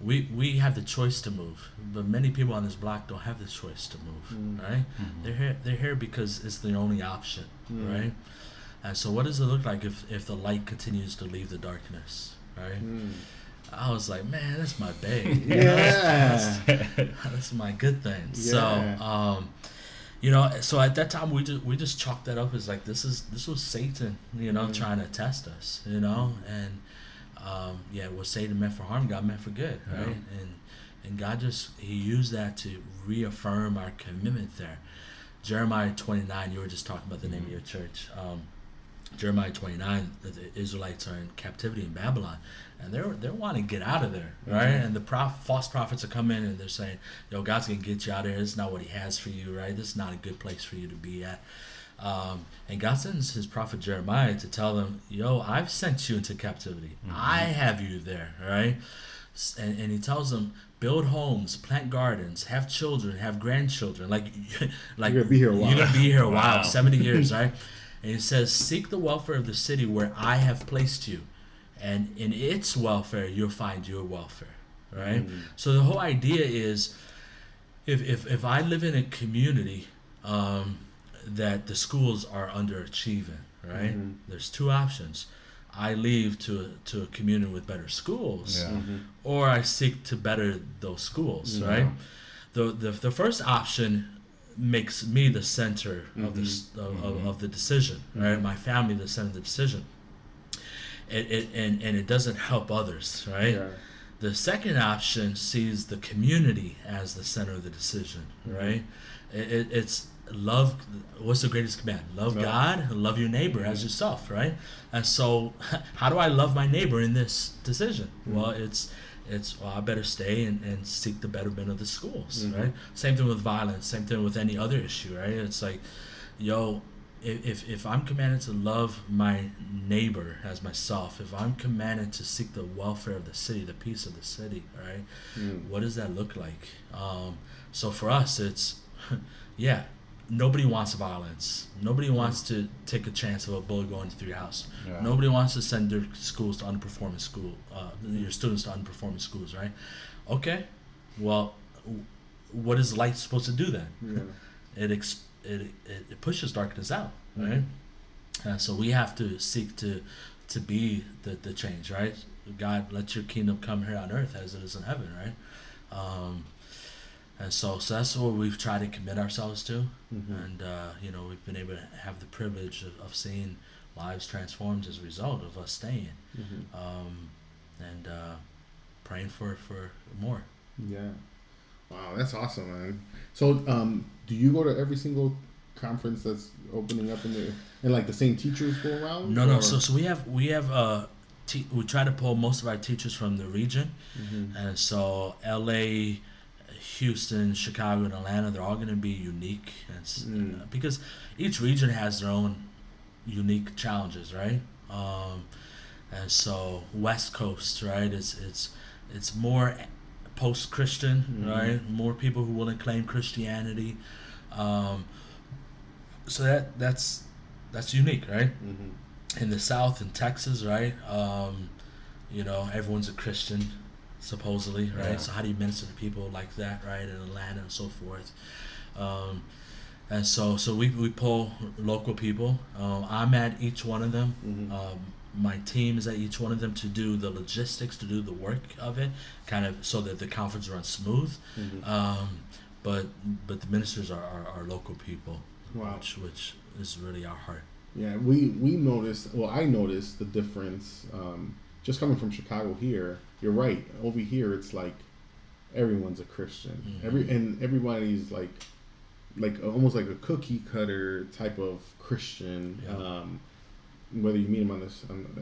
We have the choice to move, but many people on this block don't have the choice to move, right? They're here because it's the only option, right? And so what does it look like if the light continues to leave the darkness, right? I was like, man, that's my babe. That's my good thing. Yeah. So you know, so at that time we just chalked that up as like this was Satan, you know, trying to test us, you know, and what Satan meant for harm, God meant for good, right? And God he used that to reaffirm our commitment there. Jeremiah 29, you were just talking about the name of your church. Jeremiah 29, the Israelites are in captivity in Babylon, and they're wanting to get out of there, right? And the false prophets are coming and they're saying, yo, God's gonna get you out of there. This is not what he has for you, right? This is not a good place for you to be at. And God sends his prophet Jeremiah to tell them, yo, I've sent you into captivity. I have you there, right? And he tells them, build homes, plant gardens, have children, have grandchildren. Like you're gonna be here a while. You're gonna be here a while, 70 years, right? And he says, seek the welfare of the city where I have placed you, and in its welfare you'll find your welfare, right? So the whole idea is, if I live in a community that the schools are underachieving, right? There's two options. I leave to a community with better schools, or I seek to better those schools, right? The first option makes me the center of the decision, right? My family the center of the decision. And it doesn't help others, right? Yeah. The second option sees the community as the center of the decision, right? It's love. What's the greatest command? Love God and love your neighbor as yourself, right? And so, how do I love my neighbor in this decision? Well, it's I better stay and seek the betterment of the schools, right? Same thing with violence. Same thing with any other issue, right? It's like, yo, if I'm commanded to love my neighbor as myself, if I'm commanded to seek the welfare of the city, the peace of the city, right? What does that look like? So for us, it's yeah. Nobody wants violence. Nobody wants to take a chance of a bullet going through your house. Yeah. Nobody wants to send their schools to underperforming school, your students to underperforming schools, right? Okay, well, what is light supposed to do then? Yeah. It pushes darkness out, right? So we have to seek to be the change, right? God, let your kingdom come here on earth as it is in heaven, right? And so that's what we've tried to commit ourselves to, and we've been able to have the privilege of seeing lives transformed as a result of us staying, and praying for more. Yeah. Wow, that's awesome, man. So, do you go to every single conference that's opening up and like the same teachers go around? No. So we have we try to pull most of our teachers from the region, and so L.A., Houston, Chicago, and Atlanta, they're all going to be unique, because each region has their own unique challenges, right? And so West Coast, right? It's more post-Christian, right? More people who want to claim Christianity. So that's unique, right? In the South, in Texas, right? Everyone's a Christian, supposedly, right? So how do you minister to people like that, right? In Atlanta and so forth. And so we pull local people. I'm at each one of them. My team is at each one of them to do the logistics, to do the work of it, kind of so that the conference runs smooth. But the ministers are local people, which is really our heart. Yeah, we noticed. Well, I noticed the difference. Just coming from Chicago here, you're right. Over here, it's like everyone's a Christian. Everybody's like almost like a cookie cutter type of Christian. Whether you meet them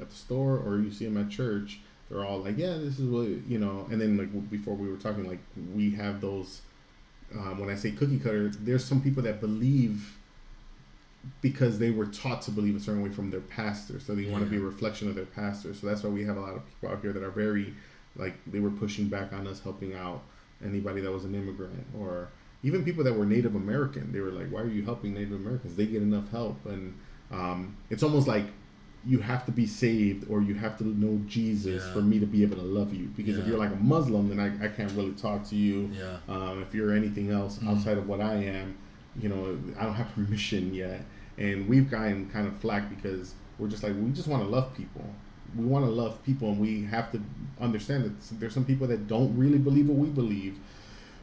at the store or you see them at church, they're all like, yeah, this is what, And then like before we were talking, like we have those. When I say cookie cutter, there's some people that believe because they were taught to believe a certain way from their pastor, so they want to be a reflection of their pastor. So that's why we have a lot of people out here that are very, like, they were pushing back on us, helping out anybody that was an immigrant, or even people that were Native American. They were like, why are you helping Native Americans? They get enough help. And it's almost like you have to be saved or you have to know Jesus for me to be able to love you. Because if you're like a Muslim, then I can't really talk to you. If you're anything else outside of what I am, I don't have permission yet. And we've gotten kind of flack because we're just like, we just want to love people. We want to love people, and we have to understand that there's some people that don't really believe what we believe,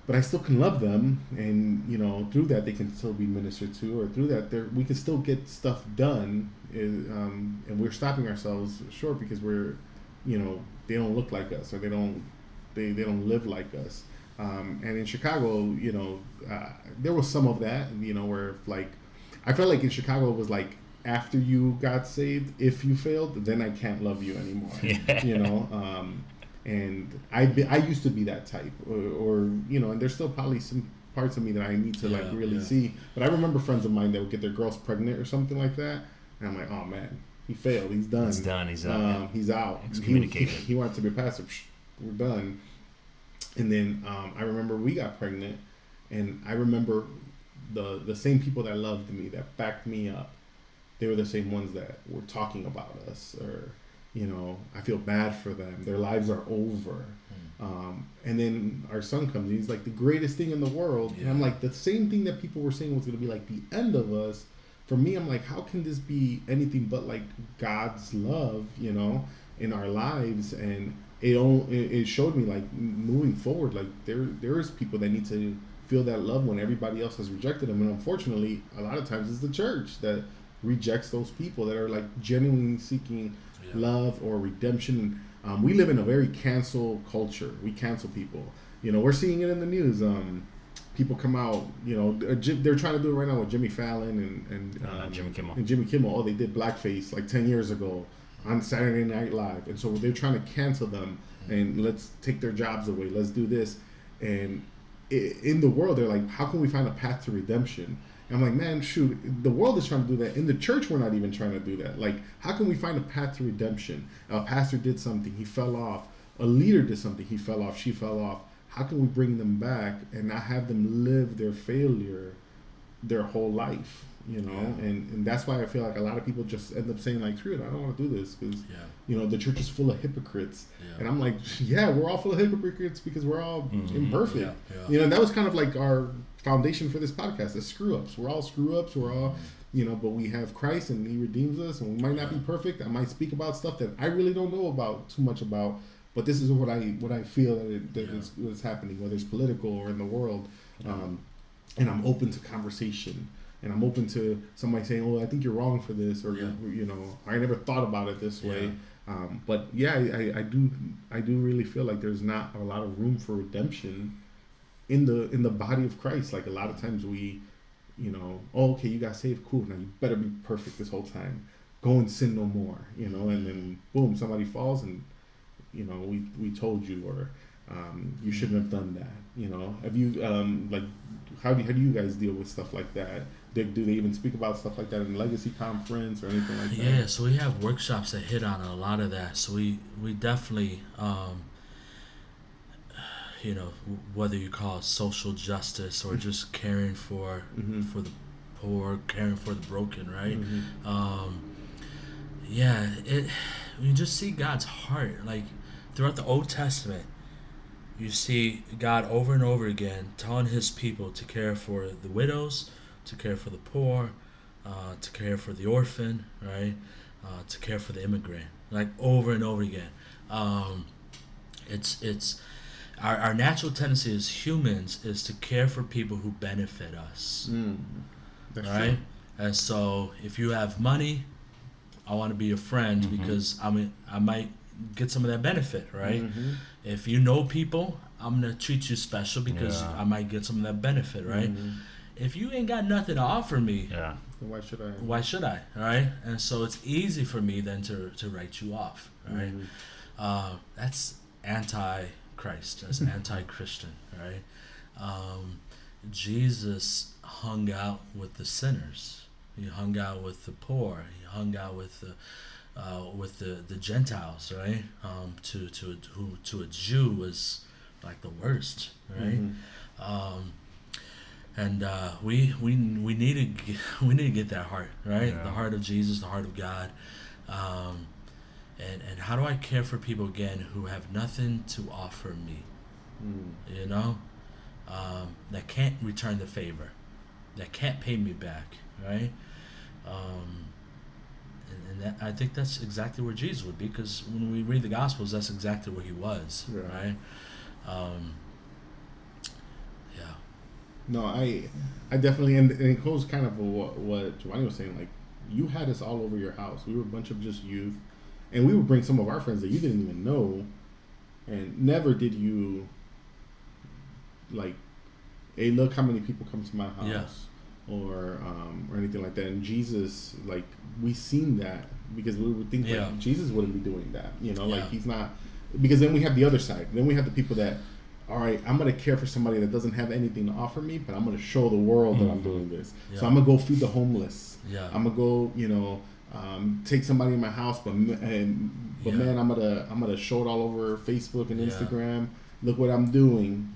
but I still can love them, and through that they can still be ministered to, or through that we can still get stuff done. And we're stopping ourselves short because we're, they don't look like us, or they don't live like us. And in Chicago, there was some of that, where like I felt like in Chicago it was like, after you got saved, if you failed, then I can't love you anymore. And I used to be that type, or and there's still probably some parts of me that I need to really see. But I remember friends of mine that would get their girls pregnant or something like that, and I'm like, oh man, he failed, he's done. He's done. He's out. He's out. Excommunicated. He wanted to be a pastor. We're done. And then I remember we got pregnant, and I remember the same people that loved me, that backed me up, they were the same ones that were talking about us, or I feel bad for them, their lives are over. And then our son comes, and he's like the greatest thing in the world. And I'm like, the same thing that people were saying was going to be like the end of us, for me, I'm like, how can this be anything but like God's love, in our lives? And it showed me, like, moving forward, like there is people that need to feel that love when everybody else has rejected them. And unfortunately, a lot of times it's the church that rejects those people that are like genuinely seeking love or redemption. We live in a very cancel culture. We cancel people. We're seeing it in the news. People come out, they're trying to do it right now with Jimmy Fallon and Jimmy Kimmel. And Jimmy Kimmel. Oh, they did blackface like 10 years ago on Saturday Night Live. And so they're trying to cancel them, and let's take their jobs away. Let's do this. And in the world, they're like, how can we find a path to redemption? I'm like, man, shoot, the world is trying to do that. In the church, we're not even trying to do that. Like, how can we find a path to redemption? A pastor did something, he fell off. A leader did something, he fell off, she fell off. How can we bring them back and not have them live their failure their whole life? You know, and that's why I feel like a lot of people just end up saying like, screw it, I don't want to do this because, you know, the church is full of hypocrites. And I'm like, yeah, we're all full of hypocrites because we're all imperfect. You know, and that was kind of like our foundation for this podcast, the screw ups. We're all screw ups. We're all, you know, but we have Christ and he redeems us, and we might not be perfect. I might speak about stuff that I really don't know about too much about, but this is what I feel that is happening, whether it's political or in the world. And I'm open to conversation. And I'm open to somebody saying, "Oh, I think you're wrong for this," or you know, "I never thought about it this way." But yeah, I do really feel like there's not a lot of room for redemption in the body of Christ. Like a lot of times we, you know, oh, okay, you got saved, cool. Now you better be perfect this whole time. Go and sin no more, you know. And then boom, somebody falls, and you know, we told you, or you shouldn't have done that. You know, have you like how do you guys deal with stuff like that? Do they even speak about stuff like that in Legacy Conference or anything like that? Yeah, so we have workshops that hit on a lot of that. So we definitely, you know, whether you call it social justice or just caring for the poor, caring for the broken, right? You just see God's heart. Like throughout the Old Testament, you see God over and over again telling his people to care for the widows, to care for the poor, to care for the orphan, right? To care for the immigrant, like over and over again. It's our natural tendency as humans is to care for people who benefit us, That's right? true. And so if you have money, I want to be your friend because I might get some of that benefit, right? If you know people, I'm gonna treat you special because I might get some of that benefit, right? If you ain't got nothing to offer me, then why should I? Why should I? Right? And so it's easy for me then to write you off, right? That's anti-Christ. That's anti-Christian, right? Jesus hung out with the sinners. He hung out with the poor. He hung out with the Gentiles, right? To a Jew was like the worst, right? And we need to get that heart, right? The heart of Jesus, the heart of God. And how do I care for people again who have nothing to offer me? You know, that can't return the favor, that can't pay me back, right? And that, I think that's exactly where Jesus would be, because when we read the Gospels, that's exactly where he was, right? No, I definitely, and it goes kind of what Giovanni was saying. Like, you had us all over your house. We were a bunch of just youth, and we would bring some of our friends that you didn't even know, and never did you like, hey, look how many people come to my house, or anything like that. And Jesus, like, we seen that because we would think like Jesus wouldn't be doing that, you know, like he's not, because then we have the other side. Then we have the people that, all right, I'm going to care for somebody that doesn't have anything to offer me, but I'm going to show the world that I'm doing this. So I'm going to go feed the homeless. I'm going to go, you know, take somebody in my house, but man, I'm going to show it all over Facebook and Instagram. Look what I'm doing.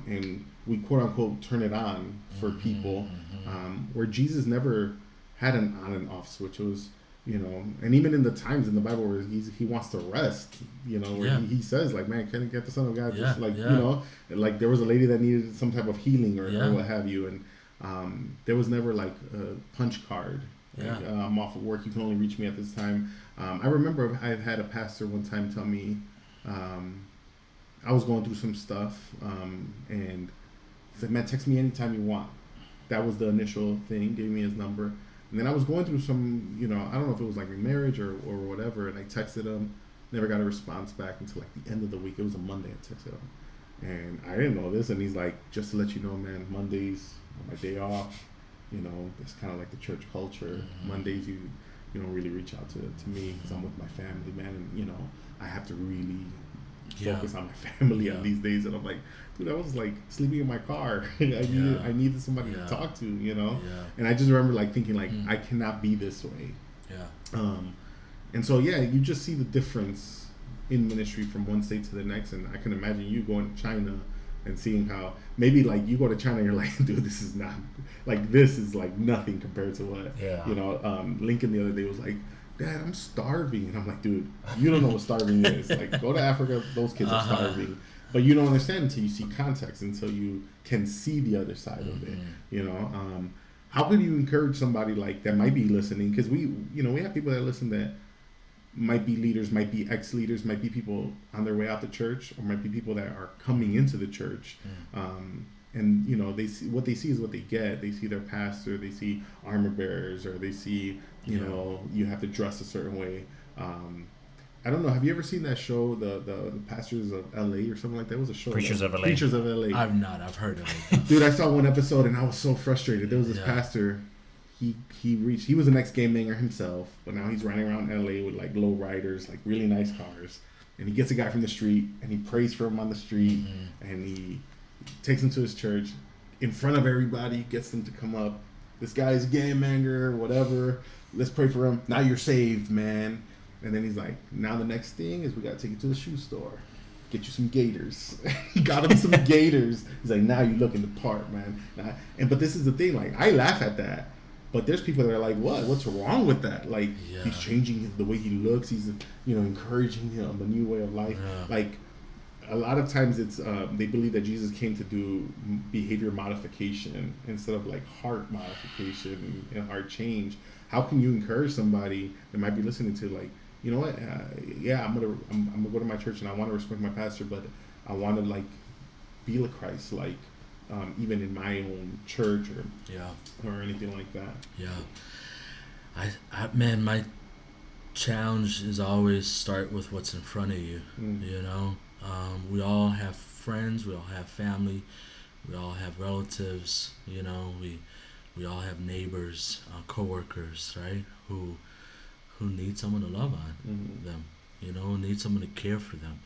And we quote unquote turn it on for people, where Jesus never had an on and off switch. It was, you know, and even in the times in the Bible where he wants to rest, you know, where he says like, man, can I get the Son of God? Just like, you know, like there was a lady that needed some type of healing or what have you. And there was never like a punch card. Like, I'm off of work. You can only reach me at this time. I remember I had a pastor one time tell me, I was going through some stuff, and he said, man, text me anytime you want. That was the initial thing, gave me his number. And then I was going through some, you know, I don't know if it was like remarriage or whatever, and I texted him, never got a response back until like the end of the week. It was a Monday, I texted him. And I didn't know this, and he's like, just to let you know, man, Mondays are my day off. You know, it's kind of like the church culture. Mondays you don't really reach out to me because I'm with my family, man, and, you know, I have to really focus on my family on these days. And I'm like, dude, I was like sleeping in my car. I needed somebody to talk to, you know. Yeah. And I just remember like thinking like I cannot be this way. Yeah. And so you just see the difference in ministry from one state to the next. And I can imagine you going to China and seeing how maybe like you go to China and you're like, dude, this is not like, this is like nothing compared to what you know. Lincoln the other day was like, Dad, I'm starving. And I'm like, dude, you don't know what starving is. Like, go to Africa, those kids are starving. But you don't understand until you see context, until you can see the other side of it, you know. How could you encourage somebody like that might be listening? Because we have people that listen that might be leaders, might be ex-leaders, might be people on their way out the church, or might be people that are coming into the church. And you know, they see what they see is what they get. They see their pastor, they see armor bearers, or they see, you know, you have to dress a certain way. I don't know. Have you ever seen that show, the Pastors of LA or something like that? It was a show. Preachers of LA. Preachers of LA. I've not. I've heard of it. Dude, I saw one episode and I was so frustrated. There was this pastor. He was an ex-game banger himself, but now he's running around LA with like low riders, like really nice cars. And he gets a guy from the street and he prays for him on the street, and he takes him to his church in front of everybody, gets them to come up. This guy's a game banger, whatever. Let's pray for him. Now you're saved, man. And then he's like, now the next thing is we got to take you to the shoe store. Get you some gaiters. He got him some gaiters. He's like, now you looking the part, man. But this is the thing, like, I laugh at that. But there's people that are like, what? What's wrong with that? Like, he's changing the way he looks. He's, you know, encouraging him a new way of life. Like, a lot of times it's, they believe that Jesus came to do behavior modification instead of like heart modification and heart change. How can you encourage somebody that might be listening to like, you know what? I'm gonna go to my church and I want to respect my pastor, but I want to like be like Christ, like even in my own church or anything like that. Man, my challenge is always start with what's in front of you. You know, we all have friends, we all have family, we all have relatives. You know, we all have neighbors, coworkers, right? Who need someone to love on them, you know, need someone to care for them.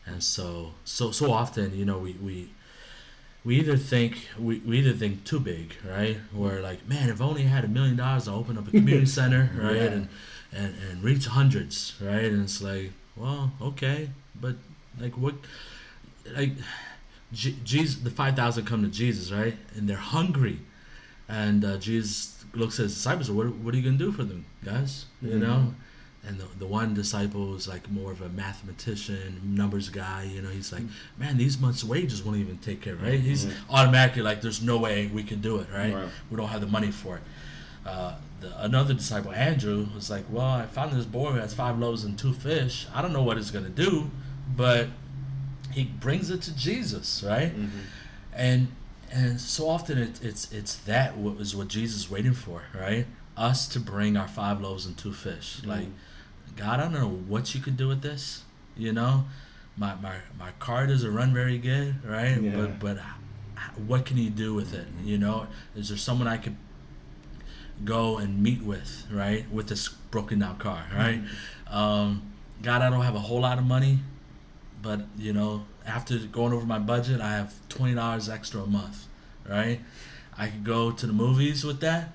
And so often, you know, we either think too big, right? We're like, man, if I only had $1 million, I'll open up a community center, right? And reach hundreds, right? And it's like, well, okay, but like what, like Jesus, the 5,000 come to Jesus, right? And they're hungry. And Jesus looks at his disciples, what are you going to do for them, guys? You know? And the one disciple is like more of a mathematician, numbers guy. You know, he's like, man, these months' wages won't even take care, right? He's automatically like, there's no way we can do it, right? We don't have the money for it. Another disciple, Andrew, was like, well, I found this boy who has 5 loaves and 2 fish. I don't know what he's going to do, but he brings it to Jesus, right? And so often it's that is what Jesus is waiting for, right? Us to bring our 5 loaves and 2 fish. Like, God, I don't know what you could do with this. You know, my car doesn't run very good, right? But what can you do with it? You know, is there someone I could go and meet with, right? With this broken down car, right? God, I don't have a whole lot of money, but you know, after going over my budget, I have $20 extra a month, right? I could go to the movies with that,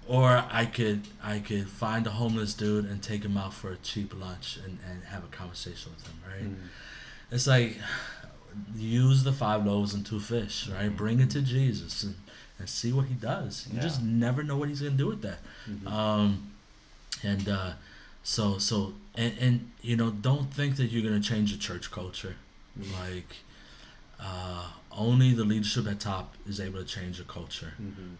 or I could find a homeless dude and take him out for a cheap lunch and have a conversation with him, right? It's like, use the 5 loaves and 2 fish, right? Bring it to Jesus and see what he does. You just never know what he's gonna do with that. And you know, don't think that you're gonna change the church culture. Like, only the leadership at top is able to change the culture.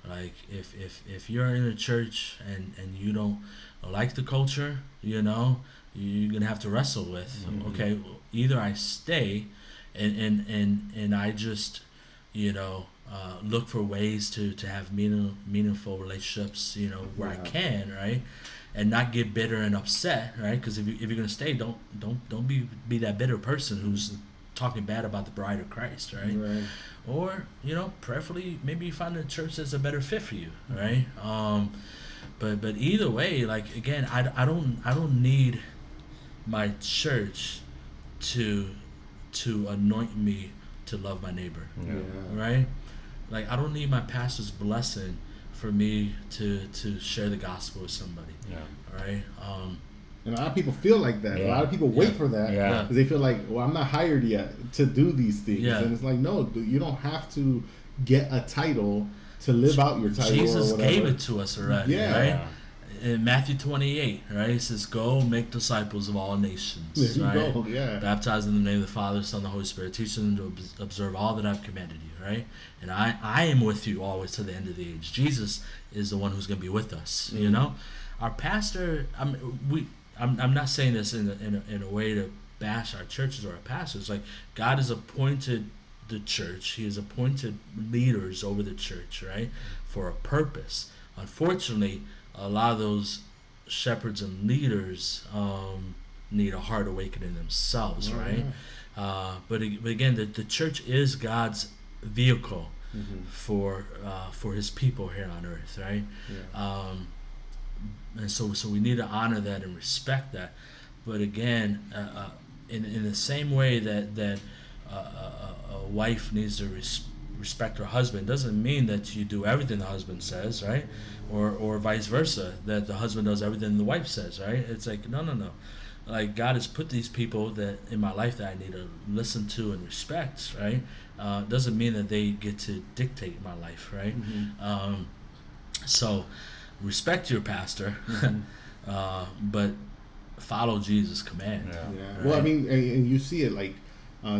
Like, if you're in a church and you don't like the culture, you know, you're gonna have to wrestle with, okay, either I stay and I just, you know, look for ways to have meaningful relationships, you know, where I can, right, and not get bitter and upset, right? Because if you're gonna stay, don't be that bitter person who's talking bad about the bride of Christ, right? Or, you know, prayerfully, maybe you find a church that's a better fit for you, right? But either way, like, again, I don't need my church to to anoint me to love my neighbor. Yeah. Right? Like, I don't need my pastor's blessing for me to share the gospel with somebody. Yeah. Right? And a lot of people feel like that. A lot of people wait for that Yeah. because they feel like, well, I'm not hired yet to do these things. Yeah. And it's like, no, dude, you don't have to get a title to live out your title. Jesus or whatever. gave it to us already, Yeah. right? In Matthew 28, right, it says, "Go make disciples of all nations." There you right? go, yeah. Baptize in the name of the Father, Son, and the Holy Spirit. Teach them to observe all that I've commanded you, right? And I am with you always to the end of the age. Jesus is the one who's going to be with us. You know, our pastor. I'm not saying this in a way to bash our churches or our pastors. Like, God has appointed the church. He has appointed leaders over the church, right, for a purpose. Unfortunately, a lot of those shepherds and leaders need a heart awakening themselves, right? But again, the church is God's vehicle for His people here on earth, right? And so we need to honor that and respect that. But again, in the same way that a wife needs to respect her husband, doesn't mean that you do everything the husband says, right? Or vice versa, that the husband does everything the wife says, right? It's like, no. Like, God has put these people that in my life that I need to listen to and respect, right? Doesn't mean that they get to dictate my life, right? So respect your pastor, but follow Jesus' command. Yeah. Right? Well, I mean, and you see it like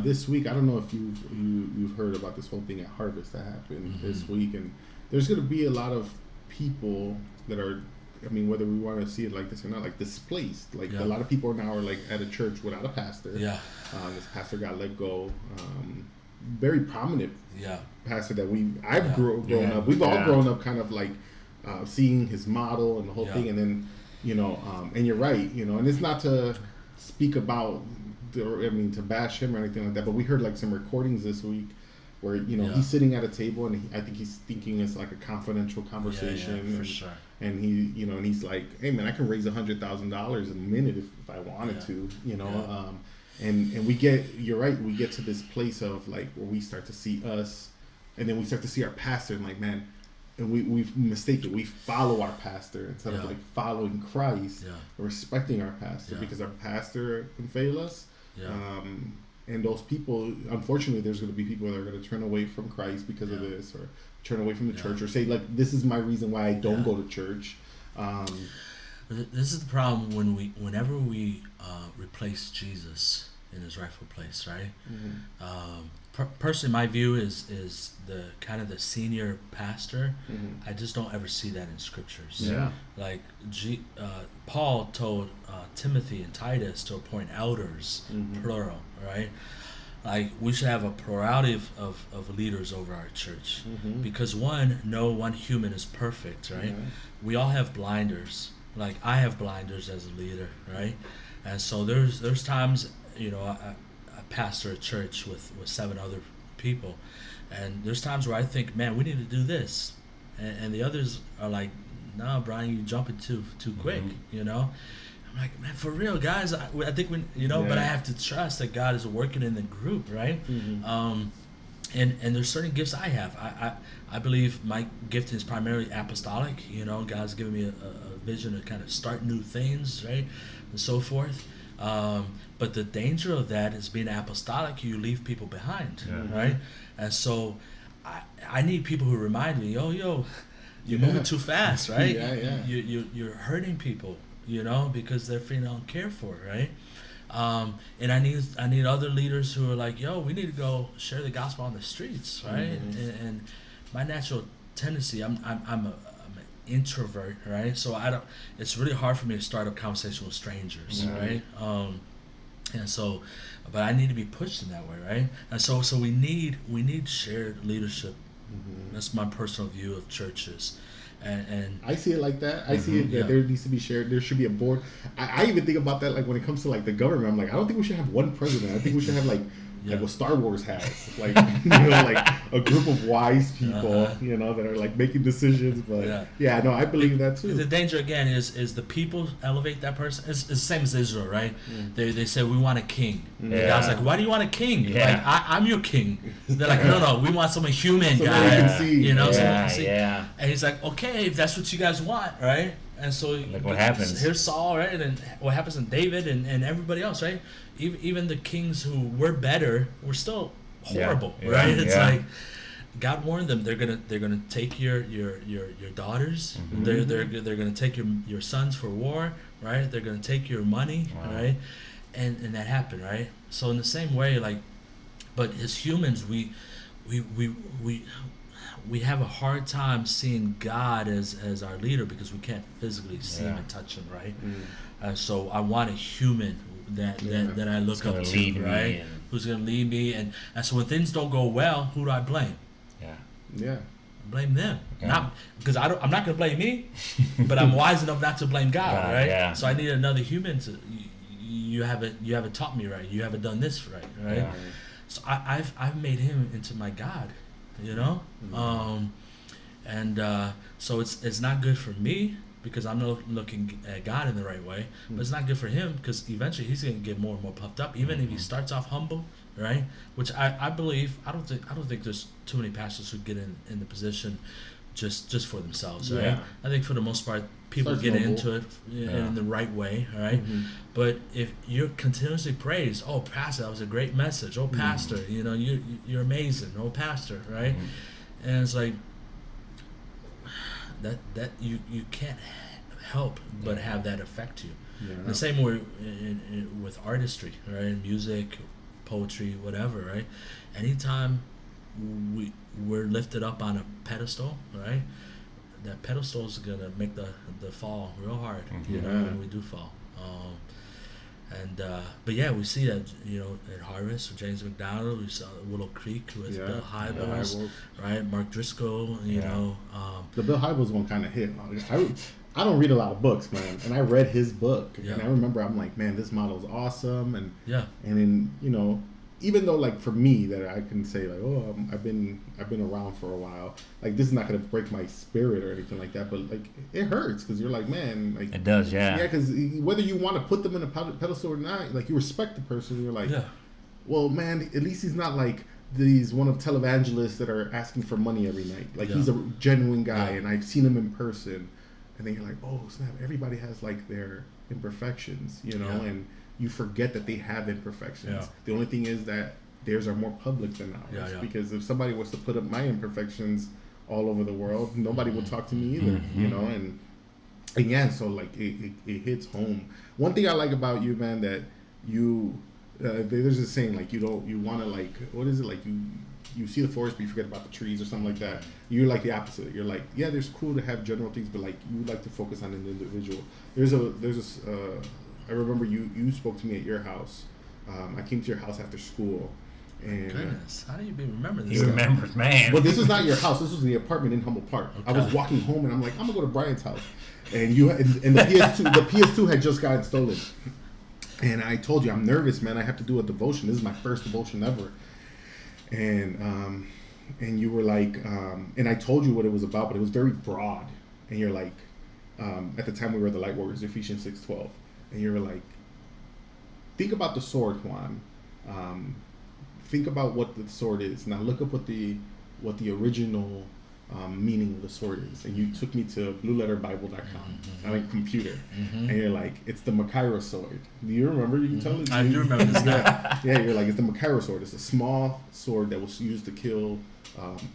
this week. I don't know if you've heard about this whole thing at Harvest that happened this week, and there's going to be a lot of people that are, I mean, whether we want to see it like this or not, like displaced. Like a lot of people now are like at a church without a pastor. Yeah. This pastor got let go. Very prominent pastor that I've grown up. We've all grown up kind of like seeing his model and the whole thing, and then and you're right, and it's not to speak about to bash him or anything like that, but we heard like some recordings this week where he's sitting at a table and I think he's thinking it's like a confidential conversation, for sure. And he and he's like, hey man, I can raise $100,000 in a minute if I wanted to, and we get we get to this place of like where we start to see us, and then we start to see our pastor and like, man, and we've mistaken, we follow our pastor instead of like following Christ, or respecting our pastor, because our pastor can fail us. And those people, unfortunately, there's going to be people that are going to turn away from Christ because of this, or turn away from the church, or say like, this is my reason why I don't go to church. This is the problem whenever we replace Jesus in his rightful place, right? Personally, my view is the kind of the senior pastor. I just don't ever see that in scriptures. Like Paul told Timothy and Titus to appoint elders, plural, right? Like, we should have a plurality of leaders over our church, because no one human is perfect, right? We all have blinders. Like, I have blinders as a leader, right? And so there's times, I pastor a church with 7 other people, and there's times where I think, man, we need to do this, and the others are like, no, Brian, you're jumping too quick, I'm like, man, for real, guys, I think but I have to trust that God is working in the group, right? And there's certain gifts I have. I believe my gift is primarily apostolic. God's given me a vision to kind of start new things, right, and so forth. But the danger of that is being apostolic, you leave people behind, right? And so I need people who remind me, yo, you're moving too fast, right? You're hurting people, because they're feeling uncared for, right? And I need other leaders who are like, yo, we need to go share the gospel on the streets, right? And my natural tendency, I'm an introvert, right? So it's really hard for me to start a conversation with strangers, right? And so, but I need to be pushed in that way, right? And so we need shared leadership. That's my personal view of churches. And I see it like that. I see it that there needs to be shared. There should be a board. I even think about that, like when it comes to like the government. I'm like, I don't think we should have one president. I think we should have like like what Star Wars has, like like a group of wise people, that are like making decisions. But no, I believe that too. The danger again is the people elevate that person. It's the same as Israel, right? They say we want a king. Yeah. God's like, why do you want a king? Yeah. Like I'm your king. They're like, no, we want someone human, Somebody guy. can see. Someone Yeah, can see. yeah. And he's like, okay, if that's what you guys want, right? And so Look what happens. Here's Saul, right? And then what happens in David and everybody else, right? Even the kings who were better were still horrible, Yeah. right? It's Yeah. like God warned them. They're gonna take your daughters. Mm-hmm. They're gonna take your sons for war, right? They're gonna take your money, Wow. right? And that happened, right? So in the same way, like, but as humans, we have a hard time seeing God as our leader because we can't physically see him Yeah. and touch him, right? So I want a human that I look gonna up to, lead me right? and- Who's gonna lead me, and so when things don't go well, who do I blame? Yeah. Yeah. I blame them, Okay. not because I'm not gonna blame me, but I'm wise enough not to blame God, God, right? yeah. So I need another human to. You haven't taught me right. You haven't done this right, right? Yeah. So I've made him into my God, so it's not good for me because I'm not looking at God in the right way, but it's not good for him because eventually he's gonna get more and more puffed up, even if he starts off humble, right? Which I believe I don't think there's too many pastors who get in the position just for themselves, right? Yeah. I think for the most part people Starts get noble. into it in the right way, all right? But if you're continuously praised, oh pastor, that was a great message. Oh pastor, you're amazing. Oh pastor, right? And it's like that you can't help but have that affect you. Yeah. The same way with artistry, right? Music, poetry, whatever, right? Anytime we're lifted up on a pedestal, right? That pedestal is gonna make the fall real hard, when we do fall. But yeah, we see that at Harvest with James McDonald. We saw Willow Creek with Bill Hybels, right? Mark Driscoll, The Bill Hybels one kind of hit. I don't read a lot of books, man, and I read his book, and I remember I'm like, man, this model's awesome, and then even though like for me that I can say like, oh, I've been around for a while, like this is not gonna break my spirit or anything like that, but like it hurts because you're like, man, like It does, yeah. yeah, because whether you want to put them in a pedestal or not, like you respect the person, you're like, well, man, at least he's not like these one of televangelists that are asking for money every night. Like he's a genuine guy, and I've seen him in person, and then you're like, oh snap, everybody has like their imperfections, and you forget that they have imperfections. Yeah. The only thing is that theirs are more public than ours. Because if somebody was to put up my imperfections all over the world, nobody would talk to me either. And again, so like it hits home. One thing I like about you, man, that you there's this saying like you want to like, what is it, like you see the forest but you forget about the trees or something like that. You're like the opposite. You're like, yeah, there's cool to have general things, but like you like to focus on an individual. I remember you spoke to me at your house. I came to your house after school. And goodness, how do you remember this? He remembers, man. but this is not your house. This was the apartment in Humboldt Park. I was walking home and I'm like, I'm gonna go to Brian's house, and the PS2 had just gotten stolen. And I told you I'm nervous, man. I have to do a devotion. This is my first devotion ever. And you were like, and I told you what it was about, but it was very broad. And you're like, at the time we were the Light Warriors, Ephesians 6:12. And you were like, think about the sword, Juan. Think about what the sword is. Now look up what the original meaning of the sword is. And you took me to blueletterbible.com, on a computer. And you're like, it's the Machaira sword. Do you remember? You can tell it. I do remember this guy. Yeah, you're like, it's the Machaira sword. It's a small sword that was used to kill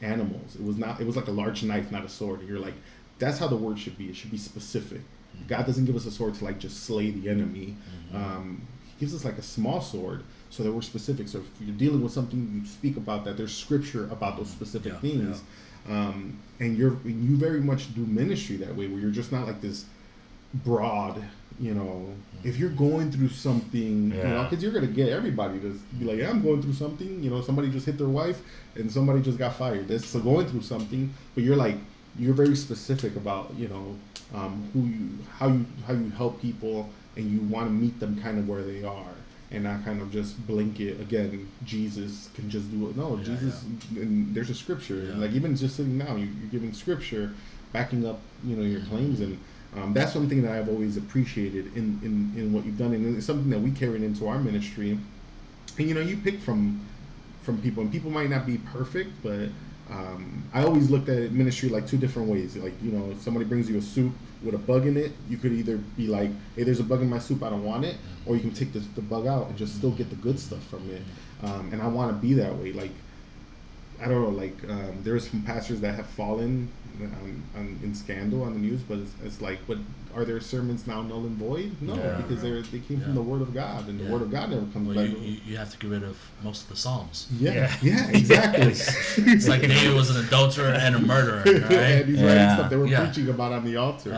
animals. It was like a large knife, not a sword. And you're like, that's how the word should be. It should be specific. God doesn't give us a sword to like just slay the enemy. He gives us like a small sword so that we're specific. So if you're dealing with something, you speak about that. There's scripture about those specific things. And you very much do ministry that way, where you're just not like this broad, if you're going through something, because you're going to get everybody to be like, yeah, I'm going through something, somebody just hit their wife and somebody just got fired. That's so going through something, but you're very specific about, how you help people, and you want to meet them kind of where they are. and not kind of just blanket again. Jesus can just do it. No, Jesus. And there's a scripture. Like even just sitting now, you're giving scripture, backing up your claims, and that's something that I've always appreciated in what you've done, and it's something that we carried into our ministry. And you pick from people, and people might not be perfect, but I always looked at ministry like two different ways. Like, if somebody brings you a soup with a bug in it, you could either be like, hey, there's a bug in my soup, I don't want it, or you can take the bug out and just still get the good stuff from it. And I want to be that way. Like, I don't know, like there's some pastors that have fallen in scandal on the news, but it's like, but are their sermons now null and void? No, because they came from the Word of God, and the Word of God never comes back. You have to get rid of most of the Psalms. Yeah, exactly. It's like David was an adulterer and a murderer, right? And he's writing stuff they were preaching about on the altar.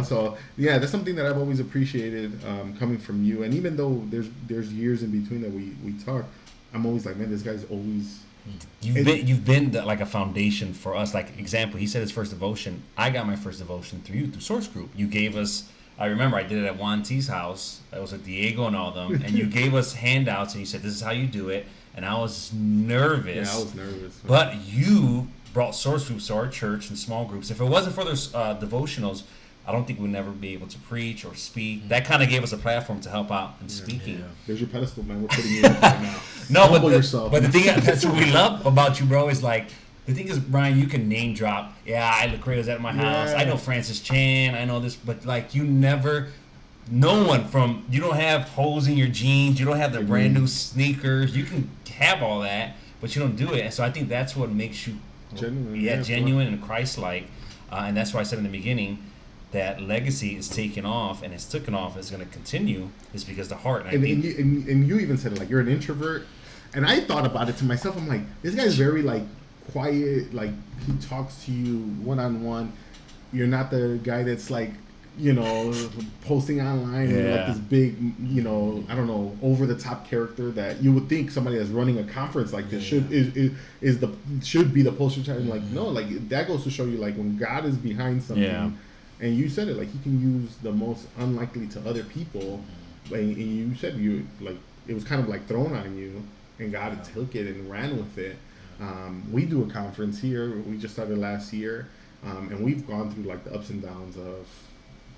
So that's something that I've always appreciated coming from you. And even though there's years in between that we talk, I'm always like, man, this guy's always. You've been like a foundation for us. Like, example, he said his first devotion. I got my first devotion through you, through Source Group. You gave us. I remember I did it at Juan T's house. That was with Diego and all them. And you gave us handouts, and you said, "This is how you do it." And I was nervous. Yeah, I was nervous. But you brought Source Groups to our church in small groups. If it wasn't for those devotionals, I don't think we'd never be able to preach or speak. That kind of gave us a platform to help out in speaking. Yeah. There's your pedestal, man. We're putting you up right now. No, Humble yourself. But the thing that's what we love about you, bro, is like, the thing is, Brian, you can name drop. Yeah, I Lecrea's at my house. I know Francis Chan. I know this, but like you never. No one from you don't have holes in your jeans. You don't have the brand new sneakers. You can have all that, but you don't do it. And so I think that's what makes you genuine. Genuine and Christ-like. And that's why I said in the beginning that legacy is taking off, and it's taken off. It's going to continue. Is because the heart. And you even said it, like you're an introvert, and I thought about it to myself. I'm like, this guy's very like quiet. Like he talks to you one-on-one. You're not the guy that's like, posting online with like this big, I don't know, over the top character that you would think somebody that's running a conference like this should be the poster child. Like no, like that goes to show you like when God is behind something. And you said it, like, you can use the most unlikely to other people. And you said it was kind of like thrown on you, and God took it and ran with it. We do a conference here. We just started last year. And we've gone through, like, the ups and downs of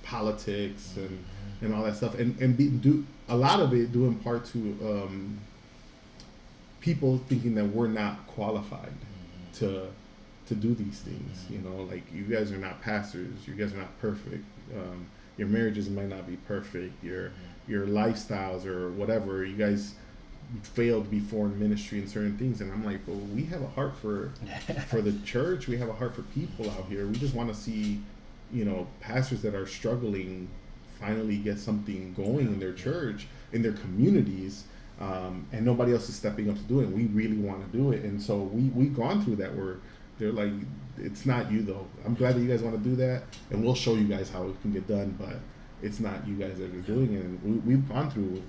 politics and all that stuff. And a lot of it due in part to people thinking that we're not qualified to do these things. Like, you guys are not pastors, you guys are not perfect, your marriages might not be perfect, your lifestyles or whatever, you guys failed before in ministry and certain things. And I'm like, well, we have a heart for the church, we have a heart for people out here. We just want to see pastors that are struggling finally get something going in their church, in their communities, and nobody else is stepping up to do it. We really want to do it. And so we've gone through that where they're like, it's not you though. I'm glad that you guys want to do that, and we'll show you guys how it can get done, but it's not you guys that are doing it. And we've gone through,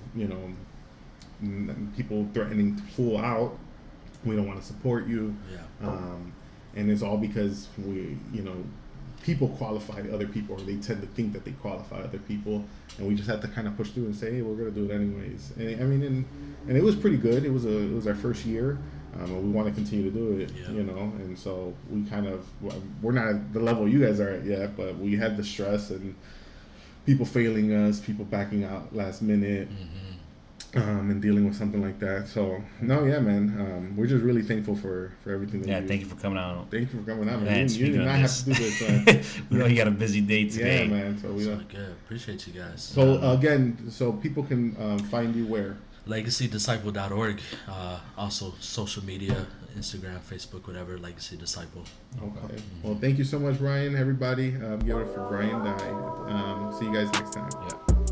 people threatening to pull out. We don't want to support you. And it's all because people qualify other people, or they tend to think that they qualify other people, and we just have to kind of push through and say, hey, we're going to do it anyways. And I mean, and it was pretty good. It was our first year. And we want to continue to do it, and so we're not at the level you guys are at yet, but we had the stress and people failing us, people backing out last minute, and dealing with something like that. So, man, we're just really thankful for everything that you do. Thank you for coming out. Thank you for coming out, man. Man, You did not have to do this. We know you got a busy day today. Yeah, man. So good. Appreciate you guys. So, again, so people can find you where? LegacyDisciple.org. Also social media, Instagram, Facebook, whatever, Legacy Disciple. Okay. Well, thank you so much, Brian. Everybody, give it up for Brian Dye. See you guys next time. Yeah.